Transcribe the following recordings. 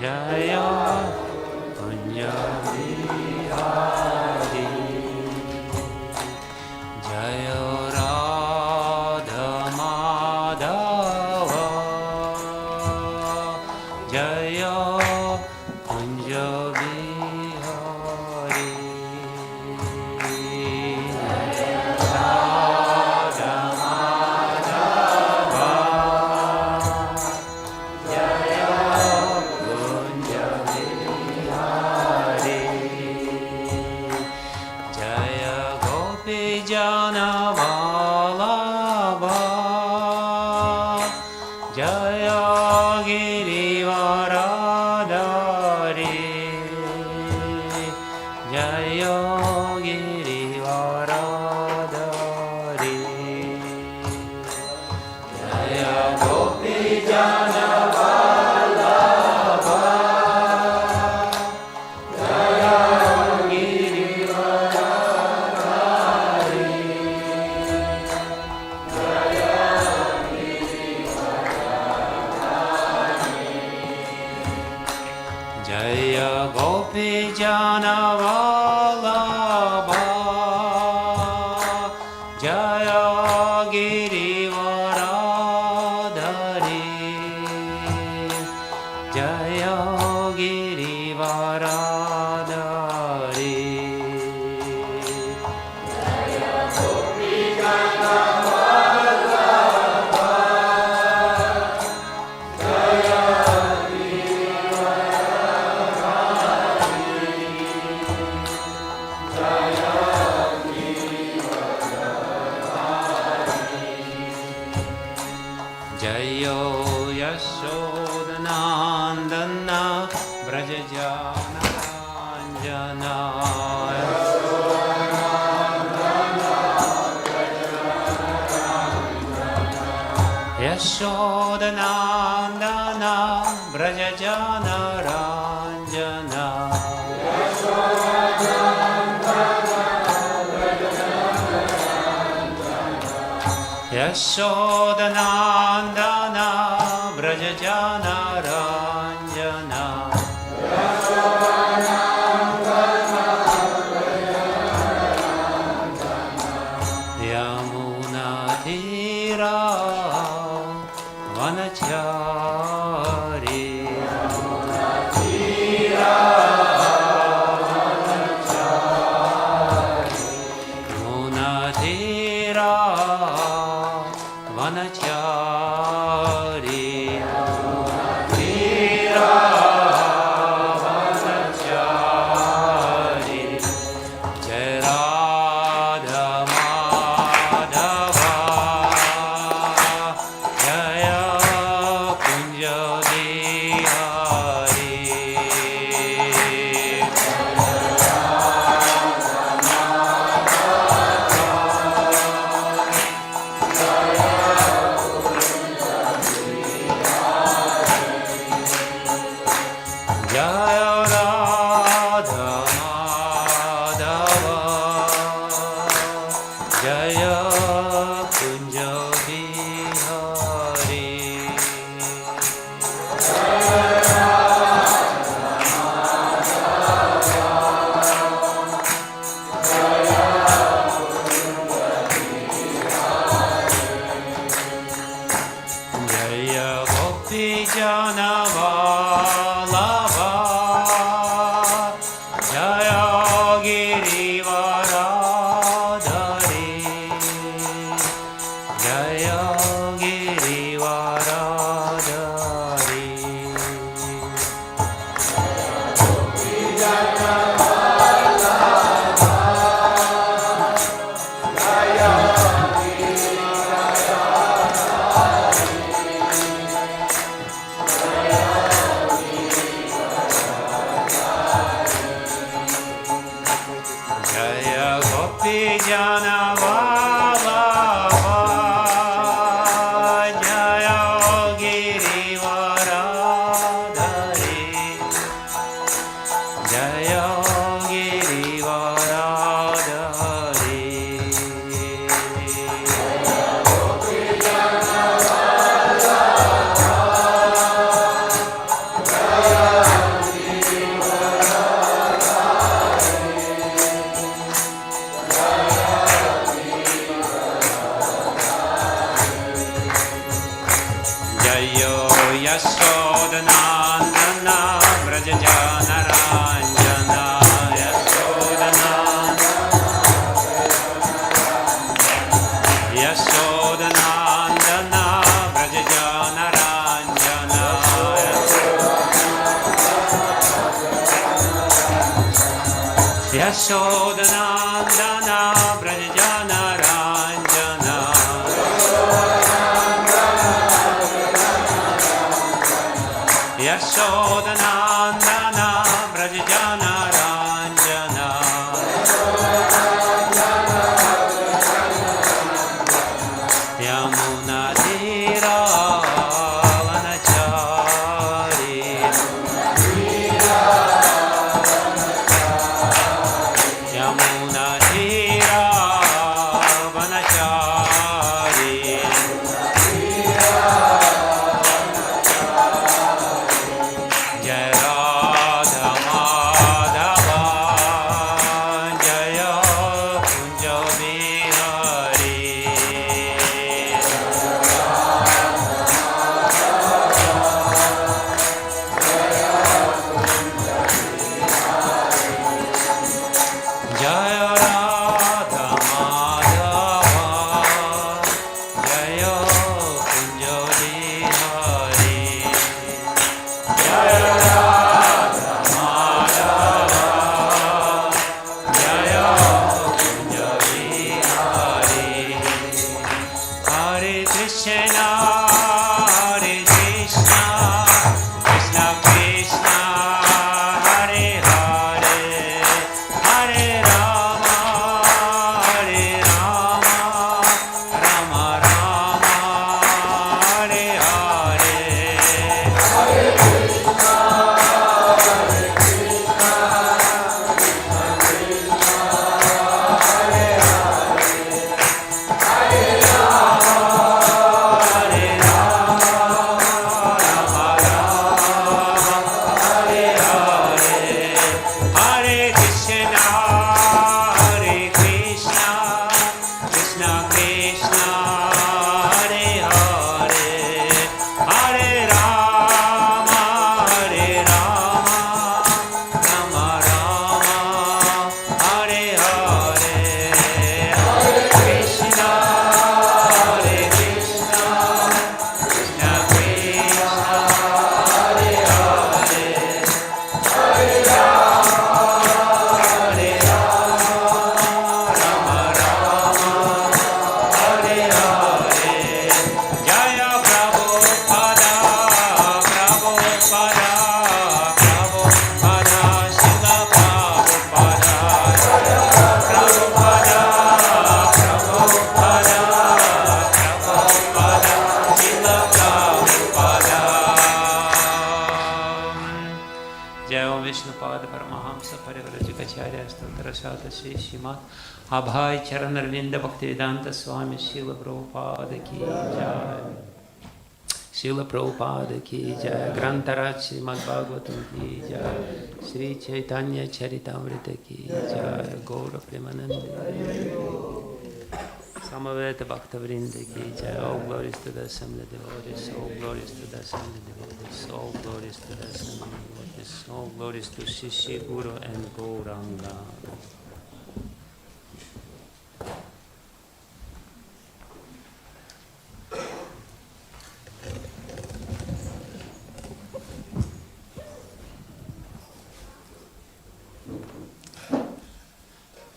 Jaya Kunja Bihari Jaya Radha Madhava Jaya Kunja Bihari Radha Madhava Jaya Kunja Bihari Jaya Gopi Jana Vallabha Jaya Girivaradari Jaya Girivaradari Jaya Gopi Jana Vallabha Jaya Girivaradari Jaya Gopi Jana Vallabha Jaya Girivaradari Jaya Girivaradari Jaya Gopi Jana Vallabha Jaya Jayo Yashodanandana Brajajana Anjana Yashodanandana Brajajana Ranjana Yashodanandana Brajajana Ranjana Yamuna Tira Vanachari Yamuna Tira Yamuna Tira Vanachari Tira Vanachari Jai Radha Madhava Jaya Kunja Bihari Jaya Radha Madhava Jaya Kunja Bihari Jaya Gopi Jana Vallabha Jaya Girivaradari Jaya Girivaradari Jaya Jayo Yashodanandana Brajajana Ranjana Yashodanandana Brajajana Ranjana Yashodanandana Brajajana Ranjana Yashodanandana Brajajana Ranjana Yamuna Tira Vanachari Yamuna Tira Vanachari Jai Radha Madhava Jaya Kunja Bihari Jaya Radha Madhava Jaya Kunja Bihari Jaya Radha Madhava Jaya Kunja Bihari Hare Krishna Hare Krishna Krishna Krishna Hare Hare Hare Rama Hare Rama Rama Rama Hare Hare Hare Krishna Hare Krishna Krishna Krishna Hare Hare Hare Rama Hare Rama Rama Rama Hare Hare Hare Krishna Hare Krishna Krishna Krishna Hare Hare Hare Rama Rama Hare Hare Jaya Prabhupada Prabhupada Prabhupada Srila Prabhupada Prabhupada Prabhupada Prabhupada Srila Prabhupada Jai Om Vishnupada Paramahamsa Parivrajikacharya Stotrasata Sri Srimad Abhay Charanarvinda Bhaktivedanta Swami Srila Prabhupada Ki Jai Srila Prabhupada Ki Jai Grantaraj Srimad Bhagavatam Ki Jai Sri Chaitanya Charitamrita Ki Jai Gaura Premanande Samaveta Bhaktavrinda Ki Jai All glories to the assembled devotees All glories to the assembled devotees All glories to the assembled devotees All glories to Shishi Guru and Gauranga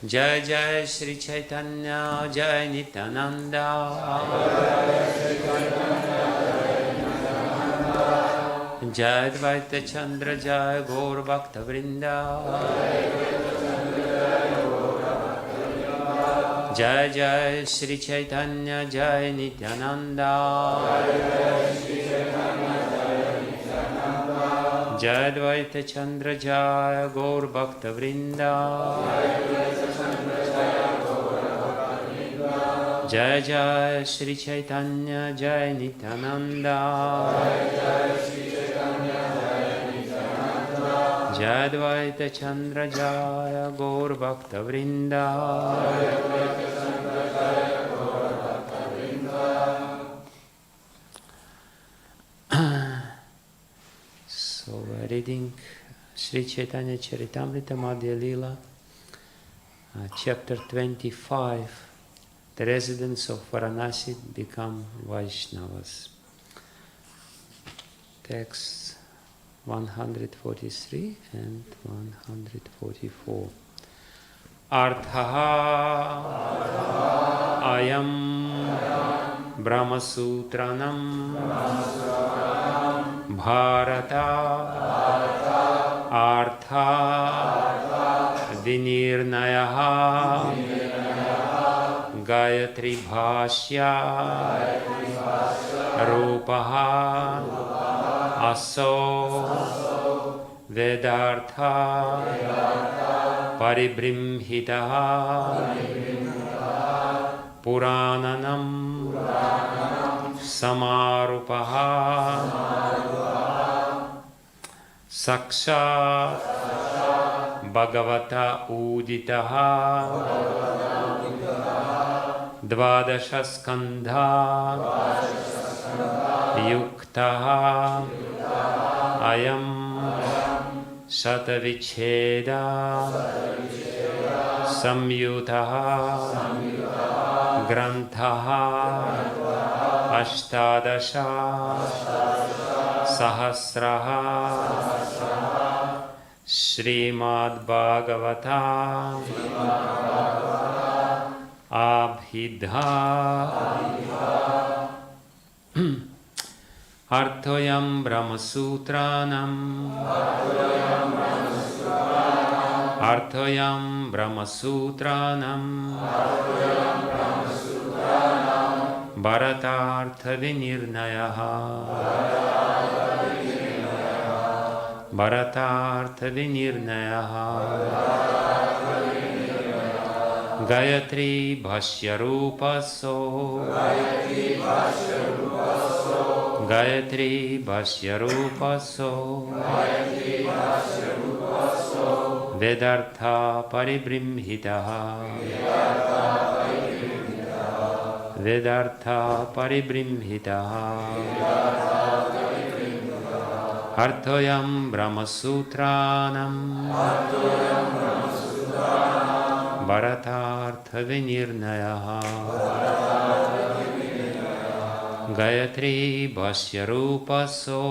Jai Jai Sri Chaitanya Jai Nityananda Jai Advaita Chandra Jai Gaur Bhakta Vrinda Jai Jai Sri Chaitanya Jai Nityananda Jai Advaita Chandra Jai Gaur Bhakta Vrinda Jai Jai Sri Chaitanya Jai Nityananda Jai Advaita Chandra Jai Gaur Bhakta Vrinda we're reading Sri Chaitanya Charitamrita Madhya Lila, chapter 25. The residents of Varanasi become Vaishnavas. Text 143 and 144. Arthaha ayam brahmasutranam bharata artha vinirnayaha gayatri bhashya rupaha aso vedartha paribrimhitaha purananam samarupaha sakshat bhagavata uditaha dvadasha skandha yuktaha ayam Satavicheda Samyutaha Granthaha Ashtadasha Sahasraha Srimadh Bhagavatam Abhidha Arthoyam Brahmasutranam Arthoyam Brahmasutranam Bharatartha Vinirnayaha Bharatartha Vinirnayaha Gayatri Bhashya Rupaso Gayatri Bhashya Rupaso Vedartha Paribrimhitaha Vedartha Paribrimhitaha Arthoyam Brahmasutranam Bharatartha Vinirnayaha Gayatri Bhashya Rupaso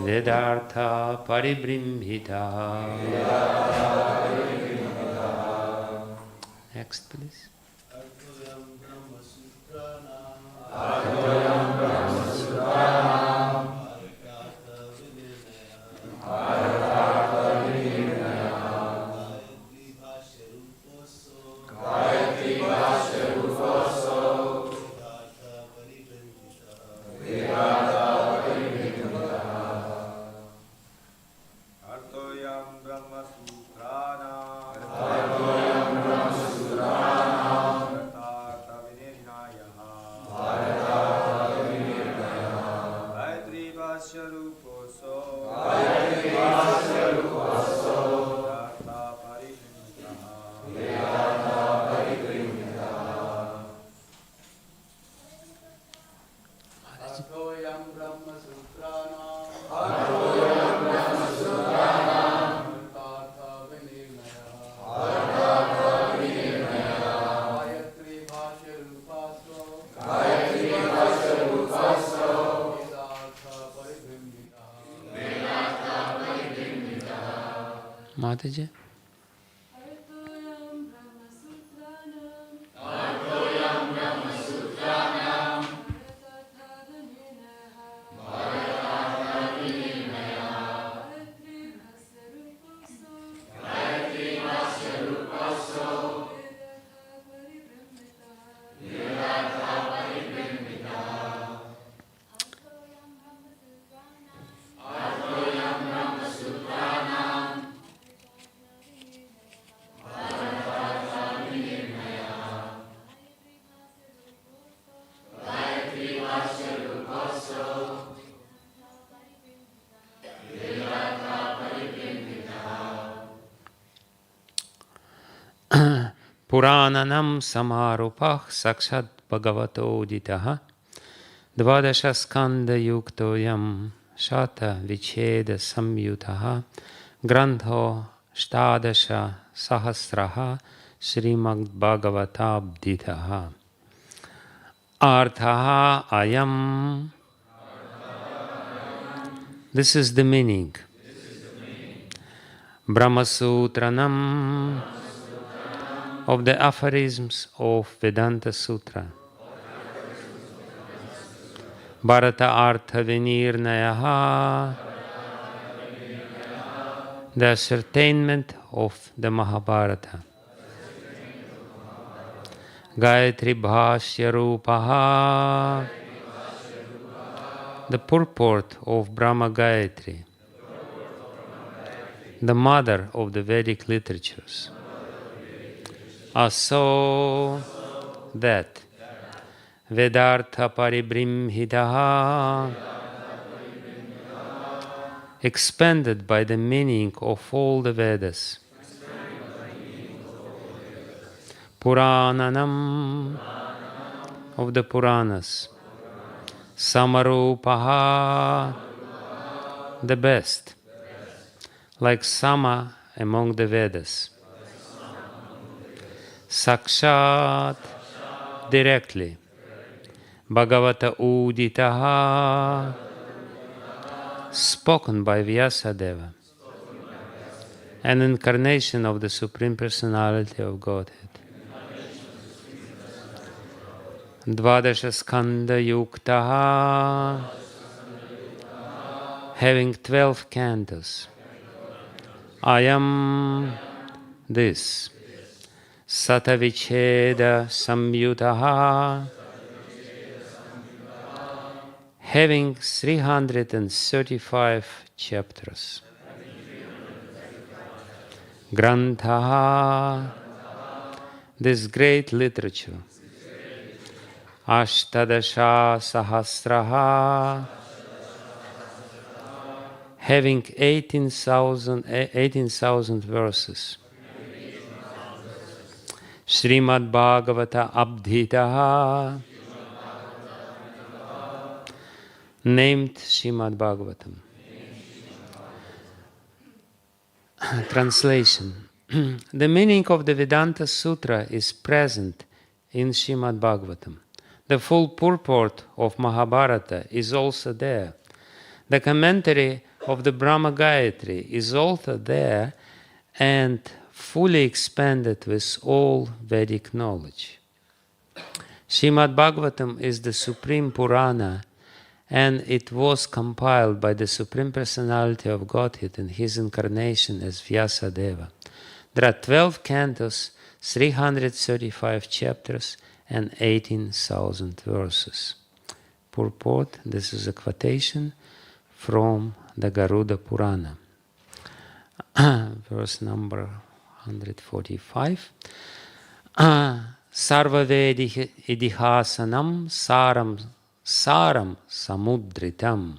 Vedartha Paribrimhitaha. Next, please. Mataji. Purananam samarupah sakshat bhagavato uditaha Dvadasha skanda yuktoyam shata vicheda samyutaha grantho shtadasha sahasraha Srimadh Bhagavatabditaha Arthaha ayam. This is the meaning. Brahmasutranam of the aphorisms of Vedanta Sutra. Bharata Artha Vinirnayaha, the ascertainment of the Mahabharata. Gayatri Bhashya Rupaha, the purport of Brahma Gayatri, the mother of the Vedic literatures. Also that Vedartha Paribrimhitaha, expanded by the meaning of all the Vedas. Purananam, of the Puranas. Samarupaha, the best, like Sama among the Vedas. Sakshat, directly. Bhagavata Uditaha, spoken by Vyasadeva, an incarnation of the Supreme Personality of Godhead. Dvadasha skanda yuktaha, having 12 cantos. Ayam, this. Satavicheda samyutaha, having 335 chapters. Granthaha, this great literature. Ashtadasha sahasraha, having 18,000 verses. Srimadh Bhagavatam Abdhitaha, named Srimadh Bhagavatam. Translation. The meaning of the Vedanta Sutra is present in Srimadh Bhagavatam. The full purport of Mahabharata is also there. The commentary of the Brahma Gayatri is also there and fully expanded with all Vedic knowledge. Srimad Bhagavatam is the supreme Purana, and it was compiled by the Supreme Personality of Godhead in his incarnation as Vyasadeva. There are 12 cantos, 335 chapters, and 18,000 verses. Purport, this is a quotation from the Garuda Purana. Verse number 145. Sarva Vedi Idihasanam Saram Samudritam.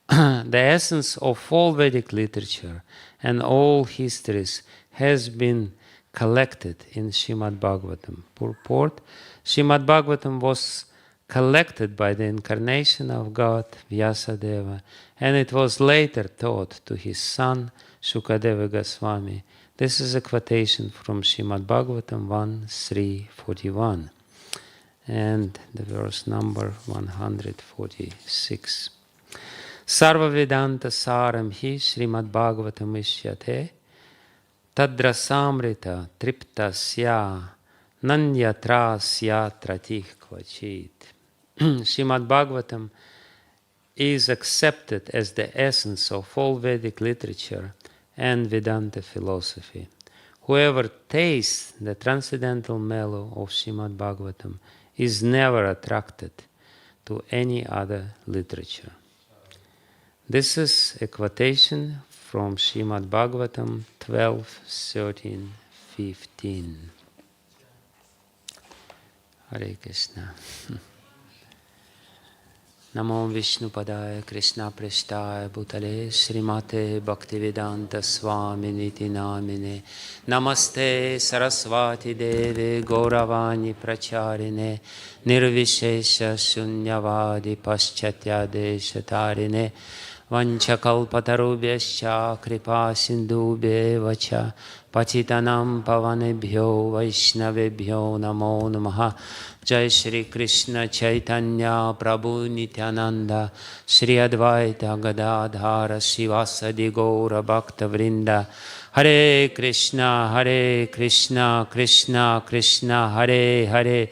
The essence of all Vedic literature and all histories has been collected in Srimad Bhagavatam. Purport, Srimad Bhagavatam was collected by the incarnation of God, Vyasadeva, and it was later taught to his son, Shukadeva Goswami. This is a quotation from Srimad Bhagavatam 1.3.41 and the verse number 146. Sarva Vedanta Saram hi Srimad Bhagavatam ishyate Tadra Samrita Triptasya Nanyatrasya Tratih Kvachit. Srimad Bhagavatam is accepted as the essence of all Vedic literature and Vedanta philosophy. Whoever tastes the transcendental mellow of Srimad Bhagavatam is never attracted to any other literature. This is a quotation from Srimad Bhagavatam 12:13-15. Hare Krishna. Namo Vishnupadaya Krishna Prestaya Bhutale Srimate Bhaktivedanta Swami Niti Namine Namaste Saraswati Deve Gauravani Pracharine Nirvishesha Shunyavadi Paschatya Deshatarine Vanchakalpatarubhyascha Kripa Sindhubhye Vacha Patitanam Pavanebhyo Vaishnavebhyo Namo Namaha Jai Shri Krishna Chaitanya Prabhu Nityananda Shri Advaita Gadadhara Sivasadi Gaura Bhakta Vrinda Hare Krishna Krishna Krishna Hare Hare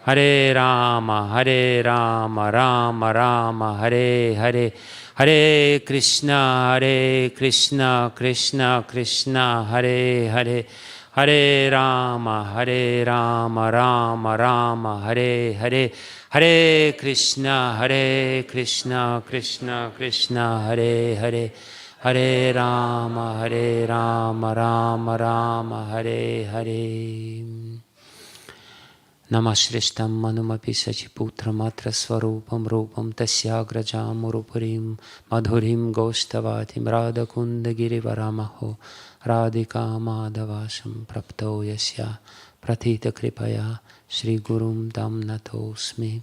Hare Rama Rama Rama Hare Hare Hare Krishna Krishna Krishna Hare Hare Hare Rama Rama Rama Hare Hare Hare Krishna Krishna Krishna Hare Hare Hare Rama Rama Rama Hare Hare Namashristam Manumapi Sachiputram Atra Swarupam Rupam Tasyagrajam Urupurim Madhurim Goshtavatim Radhakunda Girivaramaho Radhika Madhavasham Prapto Yasya Pratita Kripaya Shri Gurum Tam Natosmi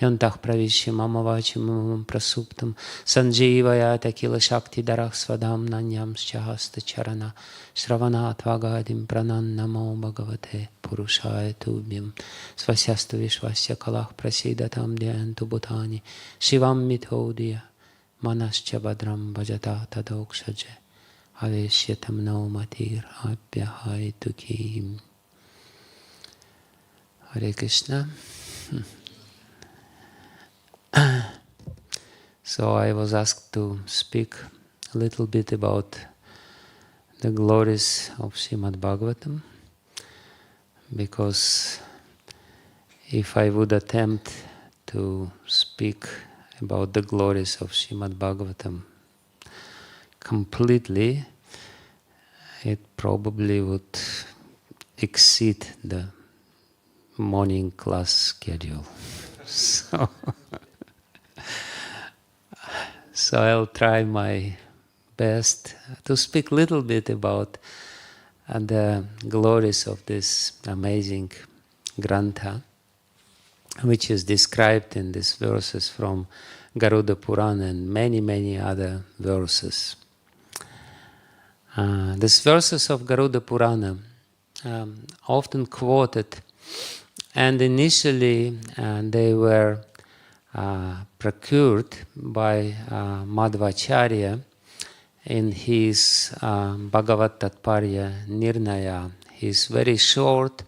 Yantah Pravishya Mama Vachimam Prasuptam Sanjivayata Kila Shakti Darah Svadam Nanyam Shahasta Charana Shravanat Vagadim Pranan Namo Bhagavate Purushaya Tubhyam Svasyasta Vishwasya Kalach Prasidatam Dhyantu Bhutani Shivam Mithodya Manascha Badram Bhajata Tadokshaje Aveshyatam No Matir Abhyahai Tukim Hare Krishna. So I was asked to speak a little bit about the glories of Srimad Bhagavatam, because if I would attempt to speak about the glories of Srimad Bhagavatam completely, it probably would exceed the morning class schedule. So I'll try my best to speak a little bit about the glories of this amazing Grantha, which is described in these verses from Garuda Purana and many other verses. These verses of Garuda Purana often quoted, and initially they were procured by Madhvacharya in his Bhagavat Tatparya Nirnaya, his very short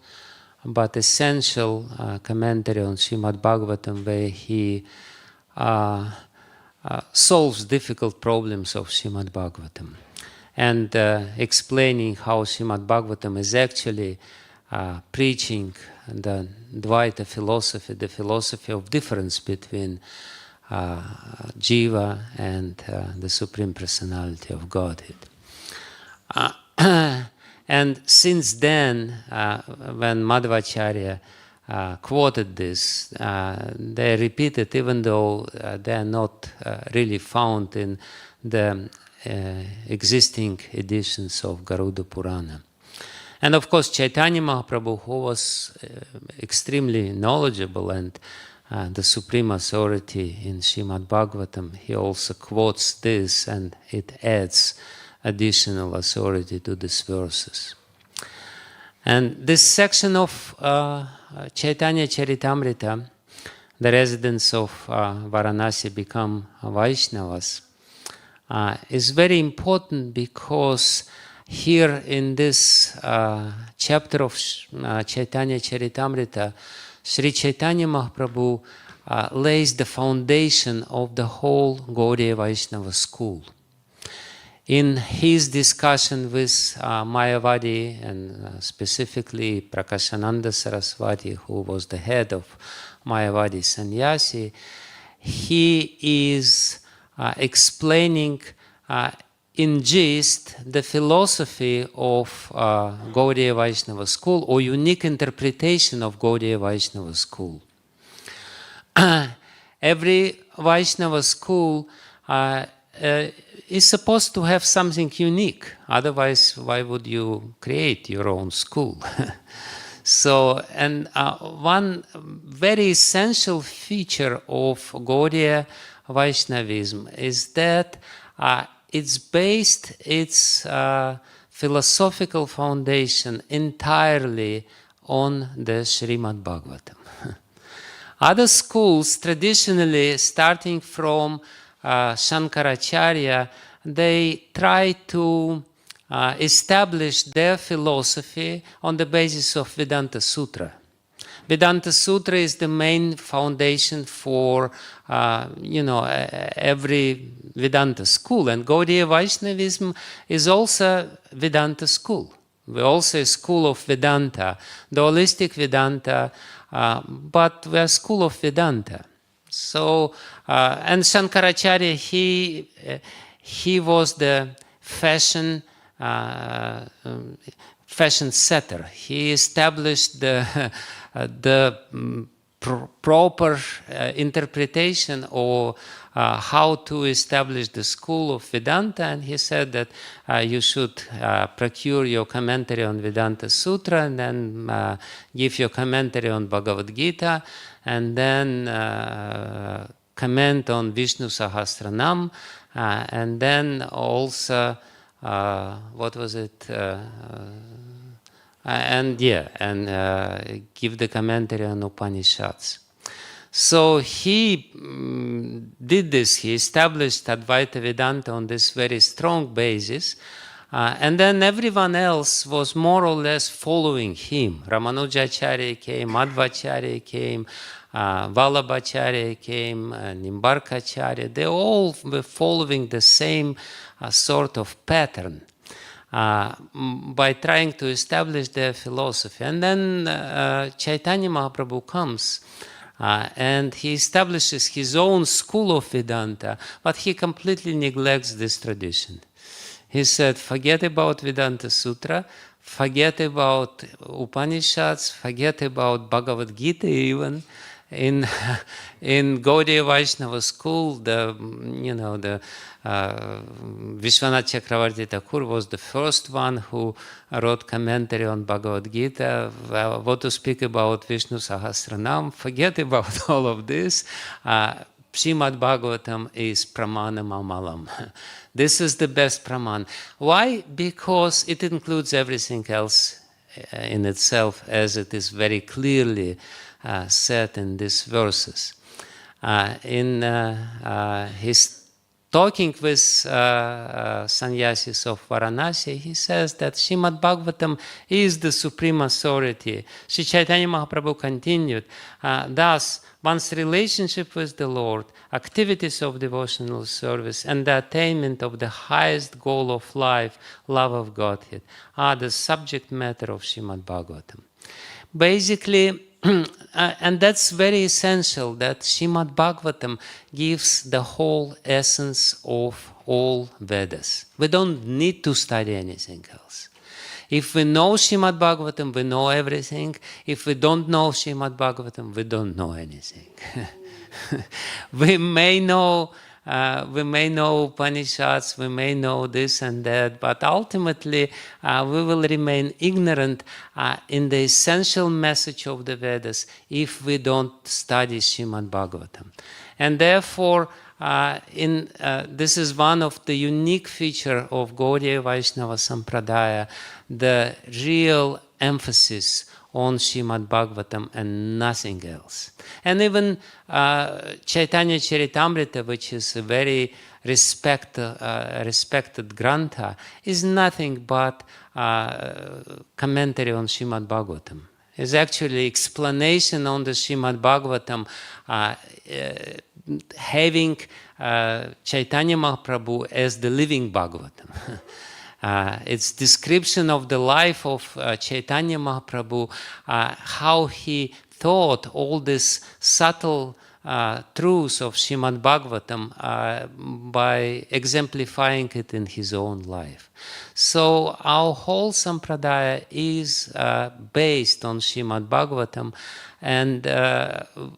but essential commentary on Srimad Bhagavatam, where he solves difficult problems of Srimad Bhagavatam and explaining how Srimad Bhagavatam is actually preaching the Dvaita philosophy, the philosophy of difference between Jiva and the Supreme Personality of Godhead. And since then, when Madhvacharya quoted this, they repeated, even though they are not really found in the existing editions of Garuda Purana. And of course, Chaitanya Mahaprabhu, who was extremely knowledgeable and the supreme authority in Srimad Bhagavatam, he also quotes this, and it adds additional authority to these verses. And this section of Chaitanya Charitamrita, the residents of Varanasi become Vaishnavas, is very important because here in this chapter of Chaitanya Charitamrita, Sri Chaitanya Mahaprabhu lays the foundation of the whole Gaudiya Vaishnava school. In his discussion with Mayavadi and specifically Prakashananda Saraswati, who was the head of Mayavadi Sannyasi, he is explaining in gist the philosophy of Gaudiya Vaishnava school, or unique interpretation of Gaudiya Vaishnava school. every Vaishnava school is supposed to have something unique. Otherwise, why would you create your own school? So, and one very essential feature of Gaudiya Vaishnavism is that it's based its philosophical foundation entirely on the Srimad Bhagavatam. Other schools, traditionally starting from Shankaracharya, they try to establish their philosophy on the basis of Vedanta Sutra. Vedanta Sutra is the main foundation for, every Vedanta school. And Gaudiya Vaishnavism is also Vedanta school. We're also a school of Vedanta, the holistic Vedanta, but we're a school of Vedanta. So, and Shankaracharya, he was the fashion setter. He established the proper interpretation or how to establish the school of Vedanta, and he said that you should procure your commentary on Vedanta Sutra, and then give your commentary on Bhagavad Gita, and then comment on Vishnu Sahasranam, and then also what was it? Give the commentary on Upanishads. So he did this. He established Advaita Vedanta on this very strong basis. And then everyone else was more or less following him. Ramanujacharya came, Madhvacharya came, Vallabhacharya came, Nimbarkacharya. They all were following the same sort of pattern by trying to establish their philosophy. And then Chaitanya Mahaprabhu comes and he establishes his own school of Vedanta, but he completely neglects this tradition. He said, forget about Vedanta Sutra, forget about Upanishads, forget about Bhagavad Gita even. In Gaudiya Vaishnava school, Vishwanath Chakravarti Thakur was the first one who wrote commentary on Bhagavad Gita. What to speak about Vishnu Sahasranam? Forget about all of this. Srimad Bhagavatam is pramanam amalam. This is the best praman. Why? Because it includes everything else in itself, as it is very clearly said in these verses. In his talking with sannyasis of Varanasi, he says that Srimad Bhagavatam is the supreme authority. Sri Chaitanya Mahaprabhu continued, thus, one's relationship with the Lord, activities of devotional service, and the attainment of the highest goal of life, love of Godhead, are the subject matter of Srimad Bhagavatam. Basically, and that's very essential, that Srimad Bhagavatam gives the whole essence of all Vedas. We don't need to study anything else. If we know Srimad Bhagavatam, we know everything. If we don't know Srimad Bhagavatam, we don't know anything. We may know Upanishads, we may know this and that, but ultimately we will remain ignorant in the essential message of the Vedas if we don't study Srimad Bhagavatam. And therefore, this is one of the unique features of Gaudiya Vaishnava Sampradaya, the real emphasis on Srimad Bhagavatam and nothing else. And even Chaitanya Charitamrita, which is a very respected grantha, is nothing but commentary on Srimad Bhagavatam. It's actually explanation on the Srimad Bhagavatam, having Chaitanya Mahaprabhu as the living Bhagavatam. It's description of the life of Chaitanya Mahaprabhu, how he thought all these subtle truths of Srimad Bhagavatam by exemplifying it in his own life. So our whole sampradaya is based on Srimad Bhagavatam, And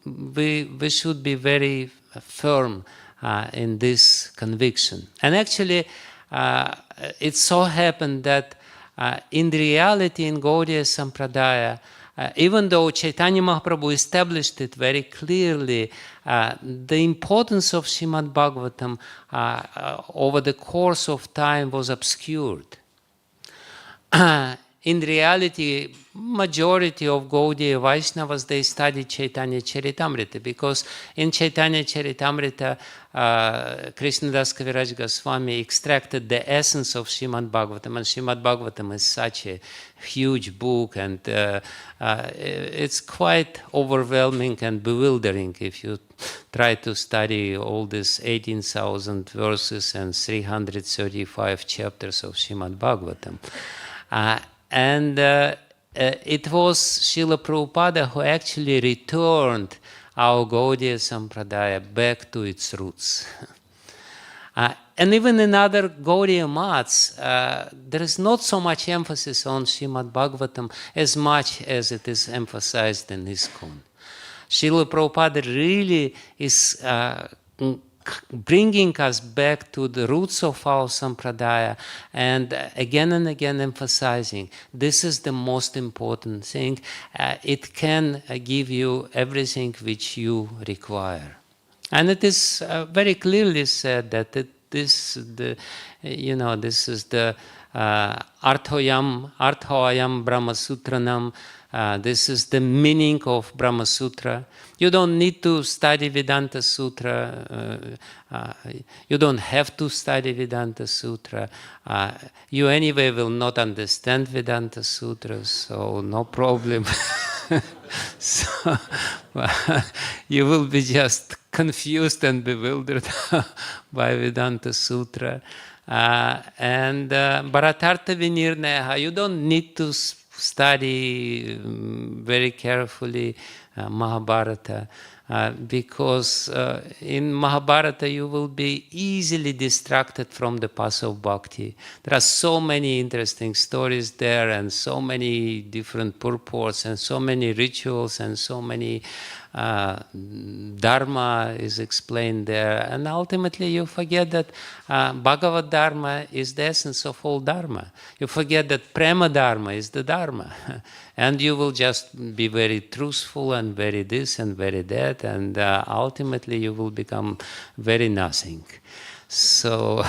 we should be very firm in this conviction. And actually, it so happened that in reality, in Gaudiya Sampradaya, even though Chaitanya Mahaprabhu established it very clearly, the importance of Srimad Bhagavatam over the course of time was obscured. In reality, majority of Gaudiya Vaishnavas, they studied Chaitanya Charitamrita, because in Chaitanya Charitamrita, Krishnadas Kaviraj Goswami extracted the essence of Srimad Bhagavatam, and Srimad Bhagavatam is such a huge book, and it's quite overwhelming and bewildering if you try to study all these 18,000 verses and 335 chapters of Srimad Bhagavatam. And it was Srila Prabhupada who actually returned our Gaudiya Sampradaya back to its roots. And even in other Gaudiya maths, there is not so much emphasis on Srimad Bhagavatam as much as it is emphasized in ISKCON. Srila Prabhupada really is bringing us back to the roots of our sampradaya, and again emphasizing this is the most important thing. It can give you everything which you require. And it is very clearly said that this is the Arthoyam Brahma Sutranam. This is the meaning of Brahma Sutra. You don't need to study Vedanta Sutra. You don't have to study Vedanta Sutra. You anyway will not understand Vedanta Sutra, so no problem. So, you will be just confused and bewildered by Vedanta Sutra. And Bharatartha Vinirnaya, you don't need to study very carefully Mahabharata, because in Mahabharata you will be easily distracted from the path of bhakti. There are so many interesting stories there, and so many different purports, and so many rituals, and so many Dharma is explained there, and ultimately you forget that Bhagavad Dharma is the essence of all Dharma. You forget that Prema Dharma is the Dharma, and you will just be very truthful and very this and very that, and ultimately you will become very nothing. So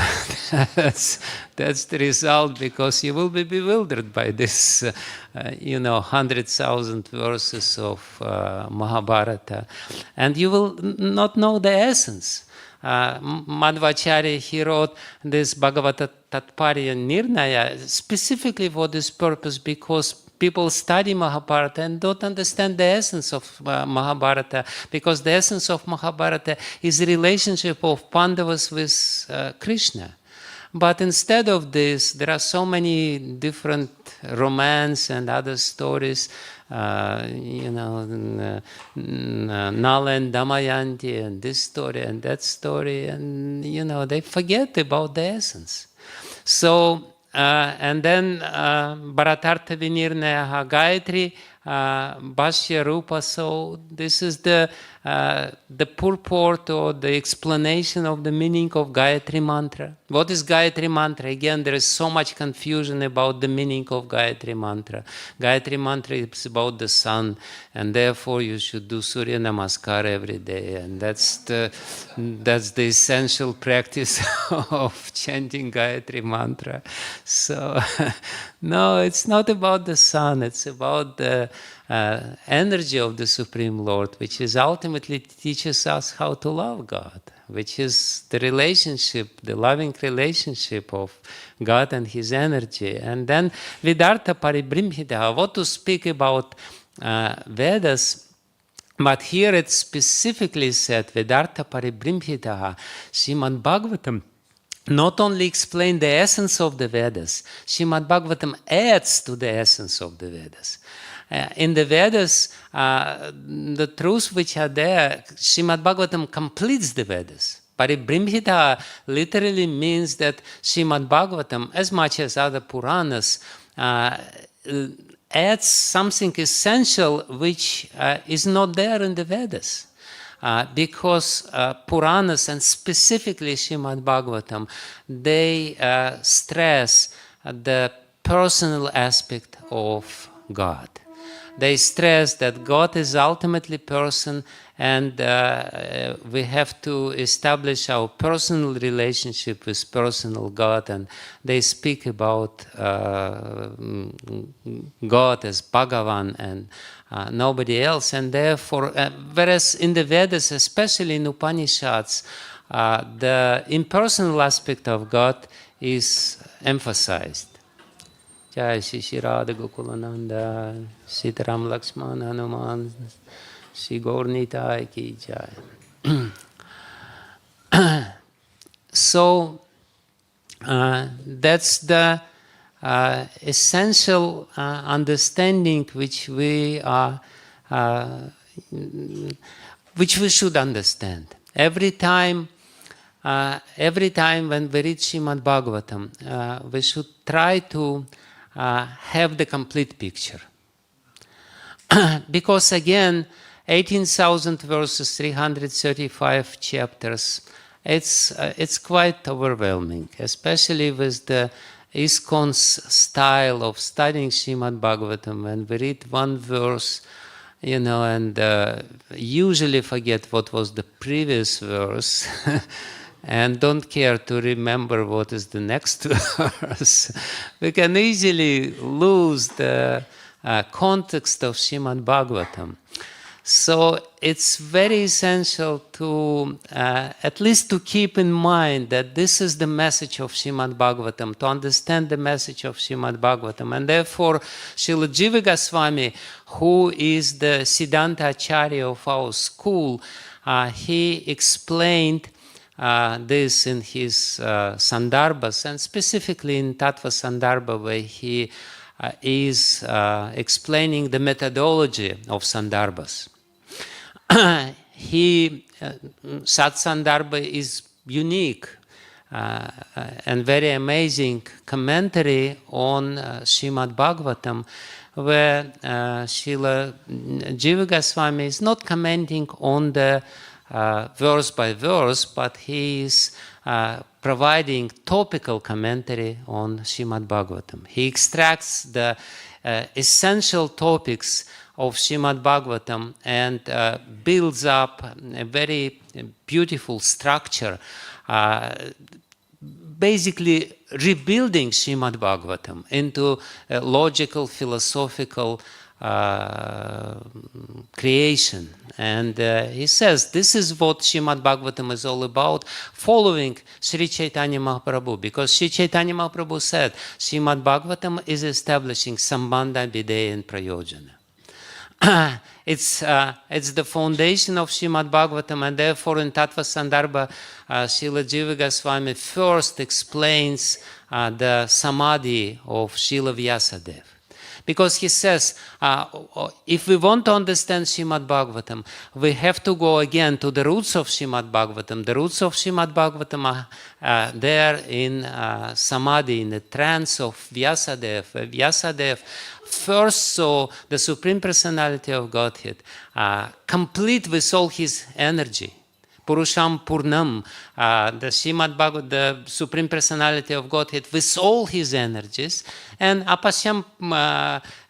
that's the result, because you will be bewildered by this, 100,000 verses of Mahabharata, and you will not know the essence. Madhvacharya, he wrote this Bhagavata Tatparya Nirnaya specifically for this purpose, because people study Mahabharata and don't understand the essence of Mahabharata, because the essence of Mahabharata is the relationship of Pandavas with Krishna. But instead of this, there are so many different romance and other stories, Nala and Damayanti, and this story and that story, and they forget about the essence. So and then Bharatartha Vinirnaya Gayatri Bhashya Rupa. So this is the purport or the explanation of the meaning of Gayatri Mantra. What is Gayatri Mantra? Again, there is so much confusion about the meaning of Gayatri Mantra. Gayatri Mantra is about the sun, and therefore you should do Surya Namaskar every day, and that's the essential practice of chanting Gayatri Mantra. So no, it's not about the sun, it's about the energy of the Supreme Lord, which is ultimately teaches us how to love God, which is the relationship, the loving relationship of God and His energy. And then Vidartha Paribrimhita, what to speak about Vedas, but here it's specifically said, Vedartha Paribrimhita, Srimad Bhagavatam not only explain the essence of the Vedas, Srimad Bhagavatam adds to the essence of the Vedas. In the Vedas, the truths which are there, Srimad Bhagavatam completes the Vedas. Paribrimhita literally means that Srimad Bhagavatam, as much as other Puranas, adds something essential which is not there in the Vedas. Because Puranas, and specifically Srimad Bhagavatam, they stress the personal aspect of God. They stress that God is ultimately person, and we have to establish our personal relationship with personal God, and they speak about God as Bhagavan and nobody else. And therefore, whereas in the Vedas, especially in Upanishads, the impersonal aspect of God is emphasized. Jai Shri Radha Gokulananda, Sitaram Lakshman Hanuman, Shri Gaur Nitai Ki Jai. So that's the essential understanding which we should understand. Every time when we read Srimad Bhagavatam, we should try to have the complete picture. Because again, 18,000 verses, 335 chapters, it's quite overwhelming, especially with the ISKCON's style of studying Srimad Bhagavatam. When we read one verse, and usually forget what was the previous verse, and don't care to remember what is the next verse, we can easily lose the context of Srimad Bhagavatam. So it's very essential to at least to keep in mind that this is the message of Srimad Bhagavatam, to understand the message of Srimad Bhagavatam. And therefore, Srila Jiva Goswami, who is the Siddhanta Acharya of our school, he explained this in his Sandarbhas, and specifically in Tattva Sandarbha, where he is explaining the methodology of Sandarbhas. Sat Sandarbha is unique and very amazing commentary on Srimad Bhagavatam, where Srila Jiva Goswami is not commenting on the verse by verse, but he is providing topical commentary on Srimad Bhagavatam. He extracts the essential topics of Srimad Bhagavatam and builds up a very beautiful structure, basically rebuilding Srimad Bhagavatam into a logical, philosophical creation. And he says this is what Srimad Bhagavatam is all about, following Sri Chaitanya Mahaprabhu, because Sri Chaitanya Mahaprabhu said Srimad Bhagavatam is establishing Sambandha, Videya and Prayojana. It's the foundation of Srimad Bhagavatam, and therefore in Tattva Sandarbha, Srila Jiva Goswami first explains the Samadhi of Srila Vyasadeva. Because he says, if we want to understand Srimad Bhagavatam, we have to go again to the roots of Srimad Bhagavatam. The roots of Srimad Bhagavatam are there in Samadhi, in the trance of Vyasadeva. Vyasadeva first saw the Supreme Personality of Godhead, complete with all his energy. Purusham Purnam, the Srimad Bhagavatam, the Supreme Personality of Godhead, with all his energies. And Apashyam,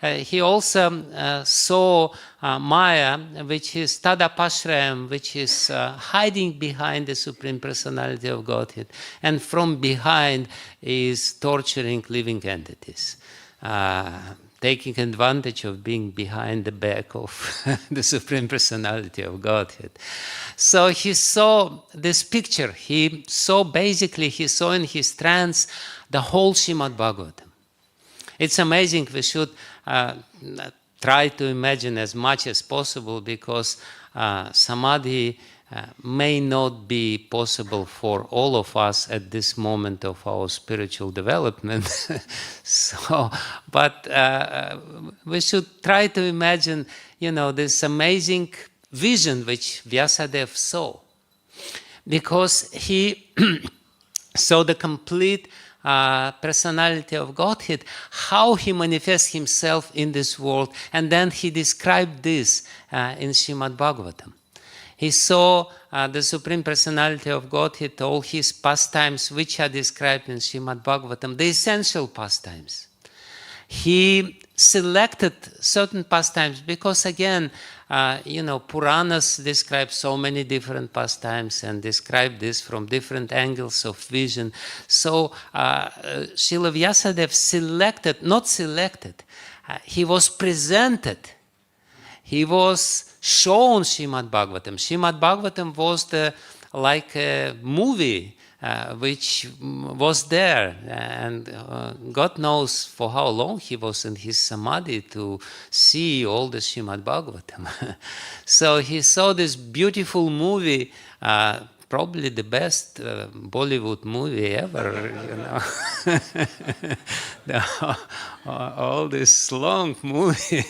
he also saw Maya, which is Tadapashrayam, which is hiding behind the Supreme Personality of Godhead. And from behind is torturing living entities, taking advantage of being behind the back of the Supreme Personality of Godhead. So he saw this picture. He saw in his trance the whole Srimad Bhagavatam. It's amazing. We should try to imagine as much as possible, because Samadhi may not be possible for all of us at this moment of our spiritual development. But we should try to imagine, this amazing vision which Vyasadeva saw, because he saw the complete personality of Godhead, how he manifests himself in this world. And then he described this in Srimad Bhagavatam. He saw the Supreme Personality of Godhead, all his pastimes, which are described in Srimad Bhagavatam, the essential pastimes. He selected certain pastimes because, again, Puranas describe so many different pastimes and describe this from different angles of vision. So Srila Vyasadeva he was presented. He was shown Srimad Bhagavatam. Srimad Bhagavatam was like a movie which was there, and God knows for how long he was in his samadhi to see all the Srimad Bhagavatam. So he saw this beautiful movie, probably the best Bollywood movie ever, all this long movie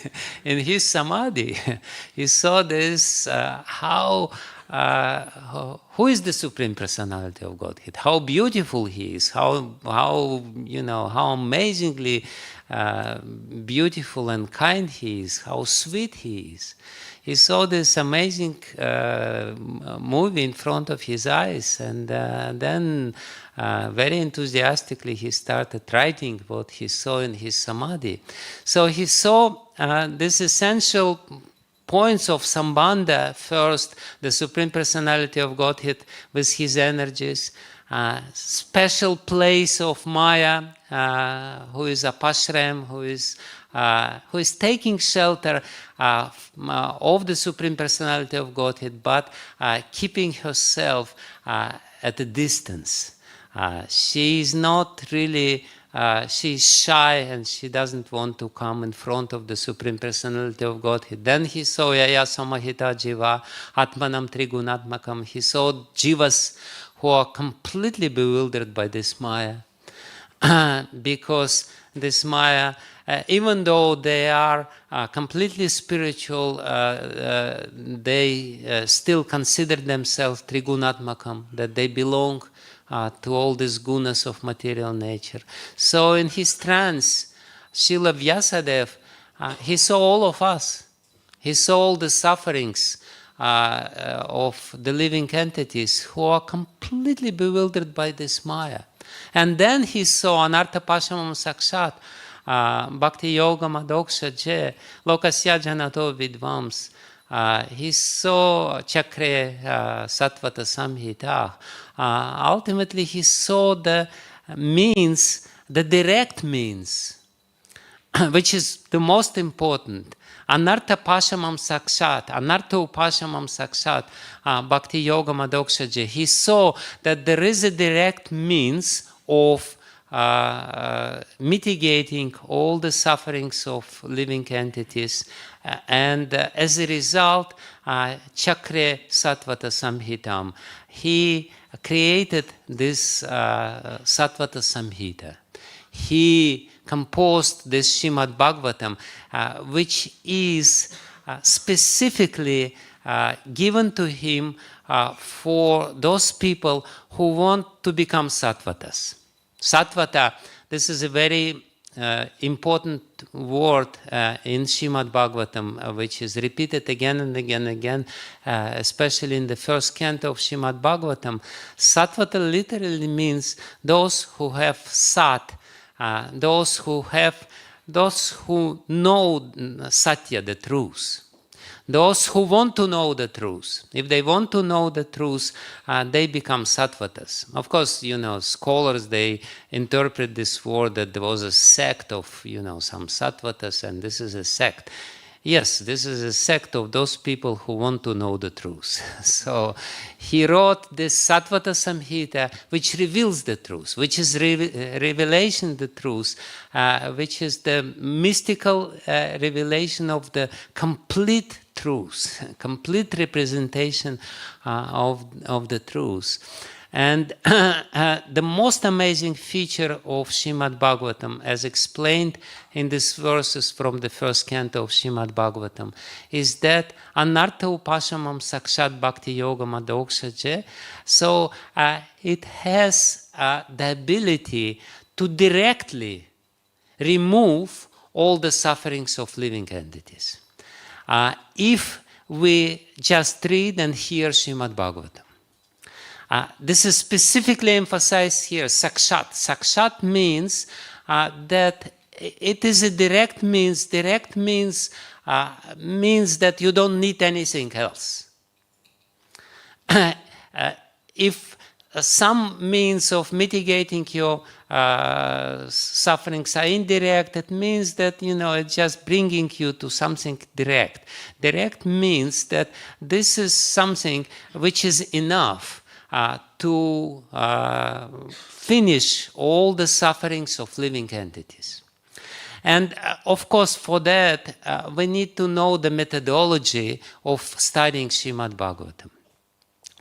in his samadhi. He saw this, who is the Supreme Personality of Godhead? How beautiful he is! How amazingly beautiful and kind he is! How sweet he is! He saw this amazing movie in front of his eyes, and then very enthusiastically he started writing what he saw in his samadhi. So he saw this essential points of Sambandha. First, the Supreme Personality of Godhead with his energies, special place of Maya, who is Apashram, who is taking shelter of the Supreme Personality of Godhead, but keeping herself at a distance. She is not really, she is shy and she doesn't want to come in front of the Supreme Personality of Godhead. Then he saw Yaya Samahita Jiva, Atmanam Trigunatmakam. He saw Jivas who are completely bewildered by this Maya. Because this Maya, even though they are completely spiritual, they still consider themselves Trigunatmakam, that they belong to all these gunas of material nature. So in his trance, Srila Vyasadeva, he saw all of us. He saw all the sufferings of the living entities who are completely bewildered by this Maya. And then he saw Anartha Pashamam Sakshat, Bhakti Yoga Madoksha Je, Lokasya Janato Vidvams. He saw Chakre Sattvata Samhita. Ultimately, he saw the means, the direct means, which is the most important. Anartha Pashamam Sakshat, Anartha Upashamam Sakshat, Bhakti Yoga Madoksha Je. He saw that there is a direct means of mitigating all the sufferings of living entities, and as a result, Chakre Sattvata Samhitam. He created this Sattvata Samhita. He composed this Srimad Bhagavatam, which is specifically given to him for those people who want to become Sattvatas. Sattvata, this is a very important word in Srimad Bhagavatam, which is repeated again and again and again, especially in the first canto of Srimad Bhagavatam. Sattvata literally means those who have sat, those who know Satya, the truth. Those who want to know the truth. If they want to know the truth, they become sattvatas. Of course, scholars, they interpret this word that there was a sect of, some sattvatas, and this is a sect. Yes, this is a sect of those people who want to know the truth. So he wrote this Sattvata Samhita, which reveals the truth, which is revelation the truth, which is the mystical revelation of the complete truth, complete representation of the truth. And the most amazing feature of Srimad Bhagavatam, as explained in these verses from the first canto of Srimad Bhagavatam, is that Anartha Upashamam Sakshat Bhakti Yogam Adokshaje. So it has the ability to directly remove all the sufferings of living entities. If we just read and hear Srimad Bhagavatam. This is specifically emphasized here, sakshat. Sakshat means that it is a direct means. Direct means means that you don't need anything else. If some means of mitigating your sufferings are indirect, it means that, it's just bringing you to something direct. Direct means that this is something which is enough to finish all the sufferings of living entities. And of course, for that, we need to know the methodology of studying Srimad Bhagavatam.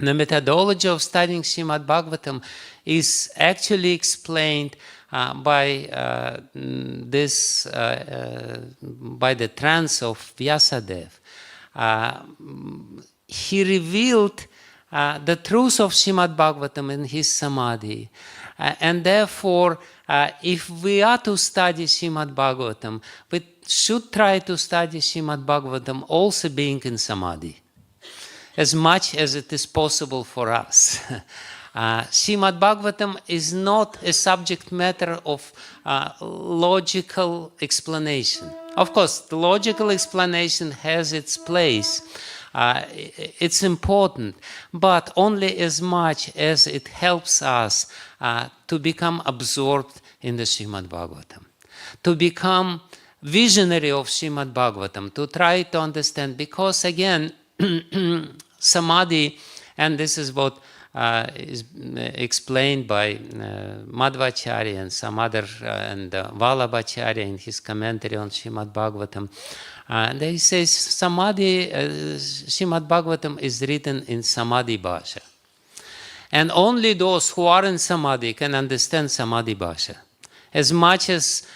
The methodology of studying Srimad Bhagavatam is actually explained by the trance of Vyasadeva. He revealed the truth of Srimad Bhagavatam in his samadhi. And therefore, if we are to study Srimad Bhagavatam, we should try to study Srimad Bhagavatam also being in samadhi, as much as it is possible for us. Srimad Bhagavatam is not a subject matter of logical explanation. Of course, the logical explanation has its place. It's important, but only as much as it helps us to become absorbed in the Srimad Bhagavatam, to become visionary of Srimad Bhagavatam, to try to understand, because again, samadhi, and this is what is explained by Madhvacharya and some other, and Vallabhacharya in his commentary on Srimad Bhagavatam. They say samadhi, Srimad Bhagavatam is written in samadhi bhasha. And only those who are in samadhi can understand samadhi bhasha. As much as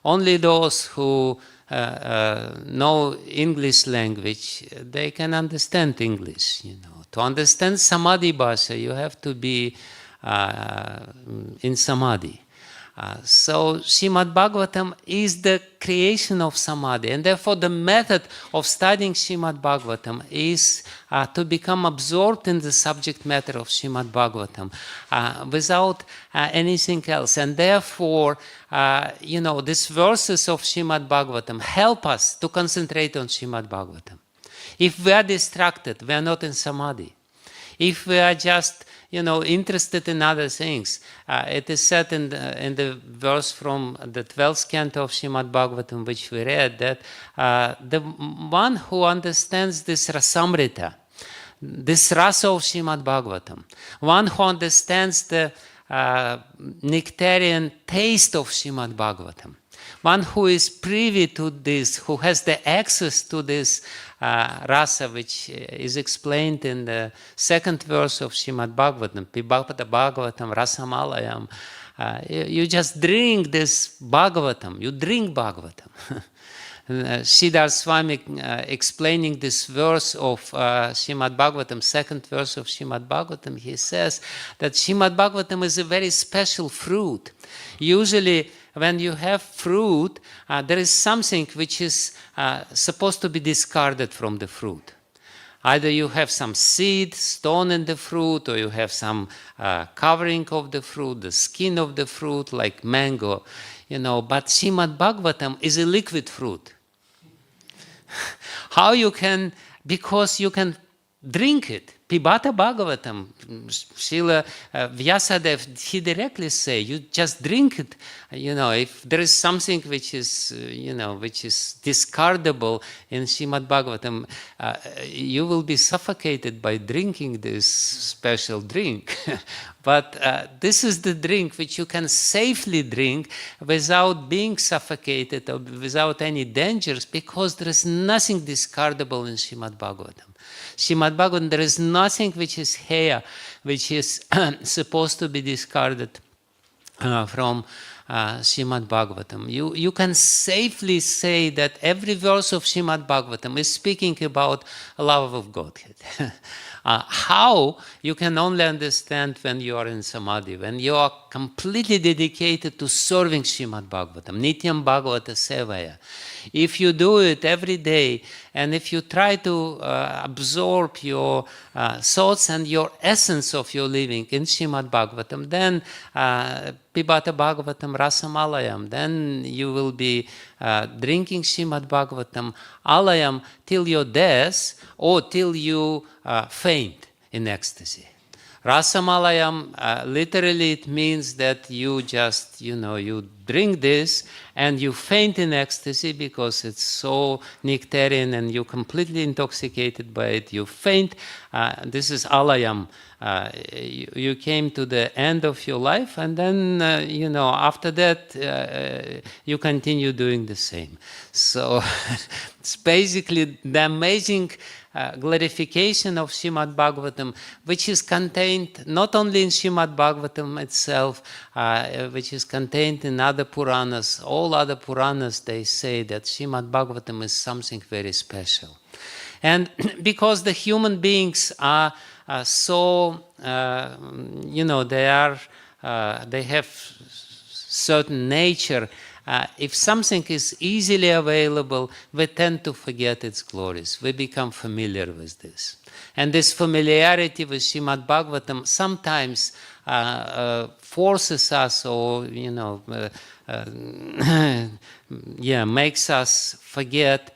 only those who know English language, they can understand English. To understand samadhi bhasha, you have to be in samadhi. So Srimad Bhagavatam is the creation of samadhi, and therefore the method of studying Srimad Bhagavatam is to become absorbed in the subject matter of Srimad Bhagavatam without anything else. And therefore, these verses of Srimad Bhagavatam help us to concentrate on Srimad Bhagavatam. If we are distracted, we are not in samadhi. If we are just interested in other things, it is said in the verse from the 12th canto of Srimad Bhagavatam, which we read, that the one who understands this rasamrita, this rasa of Srimad Bhagavatam, one who understands the nectarian taste of Srimad Bhagavatam, one who is privy to this, who has the access to this rasa, which is explained in the second verse of Srimad Bhagavatam, Pibata Bhagavatam Rasamalayam. You just drink this Bhagavatam, you drink Bhagavatam. Siddhar Swami explaining this verse of Srimad Bhagavatam, second verse of Srimad Bhagavatam, he says that Srimad Bhagavatam is a very special fruit. Usually, when you have fruit, there is something which is supposed to be discarded from the fruit. Either you have some seed, stone in the fruit, or you have some covering of the fruit, the skin of the fruit, like mango, But Srimad Bhagavatam is a liquid fruit. How you can, because you can drink it. Pibata Bhagavatam, Srila Vyasadeva, he directly say, you just drink it. If there is something which is, which is discardable in Srimad Bhagavatam, you will be suffocated by drinking this special drink. But this is the drink which you can safely drink without being suffocated or without any dangers, because there is nothing discardable in Srimad Bhagavatam. Srimad Bhagavatam, there is nothing which is here, which is supposed to be discarded from Srimad Bhagavatam. You can safely say that every verse of Srimad Bhagavatam is speaking about love of Godhead. How you can only understand when you are in Samadhi, when you are completely dedicated to serving Srimad Bhagavatam, Nityam Bhagavata Sevaya. If you do it every day, and if you try to absorb your thoughts and your essence of your living in Srimad Bhagavatam, then Pibata Bhagavatam Rasamalayam, then you will be drinking Srimad Bhagavatam Alayam till your death or till you faint in ecstasy. Rasamalayam, literally it means that you just, you drink this and you faint in ecstasy because it's so nectarian and you're completely intoxicated by it. You faint. This is alayam. You came to the end of your life, and then, after that, you continue doing the same. So it's basically the amazing glorification of Srimad Bhagavatam, which is contained not only in Srimad Bhagavatam itself, which is contained in other Puranas. All other Puranas, they say that Srimad Bhagavatam is something very special. And because the human beings are so, they have certain nature. If something is easily available, we tend to forget its glories. We become familiar with this. And this familiarity with Srimad Bhagavatam sometimes forces us or, makes us forget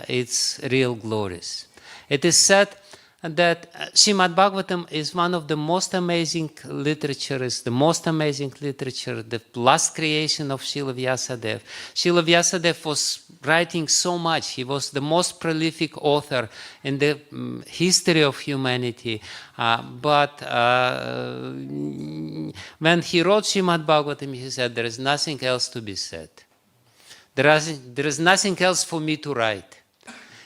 its real glories. It is said that Srimad Bhagavatam is one of the most amazing literature, is the most amazing literature, the last creation of Srila Vyasadeva. Srila Vyasadeva was writing so much. He was the most prolific author in the history of humanity. But when he wrote Srimad Bhagavatam, he said, there is nothing else to be said. There is nothing else for me to write.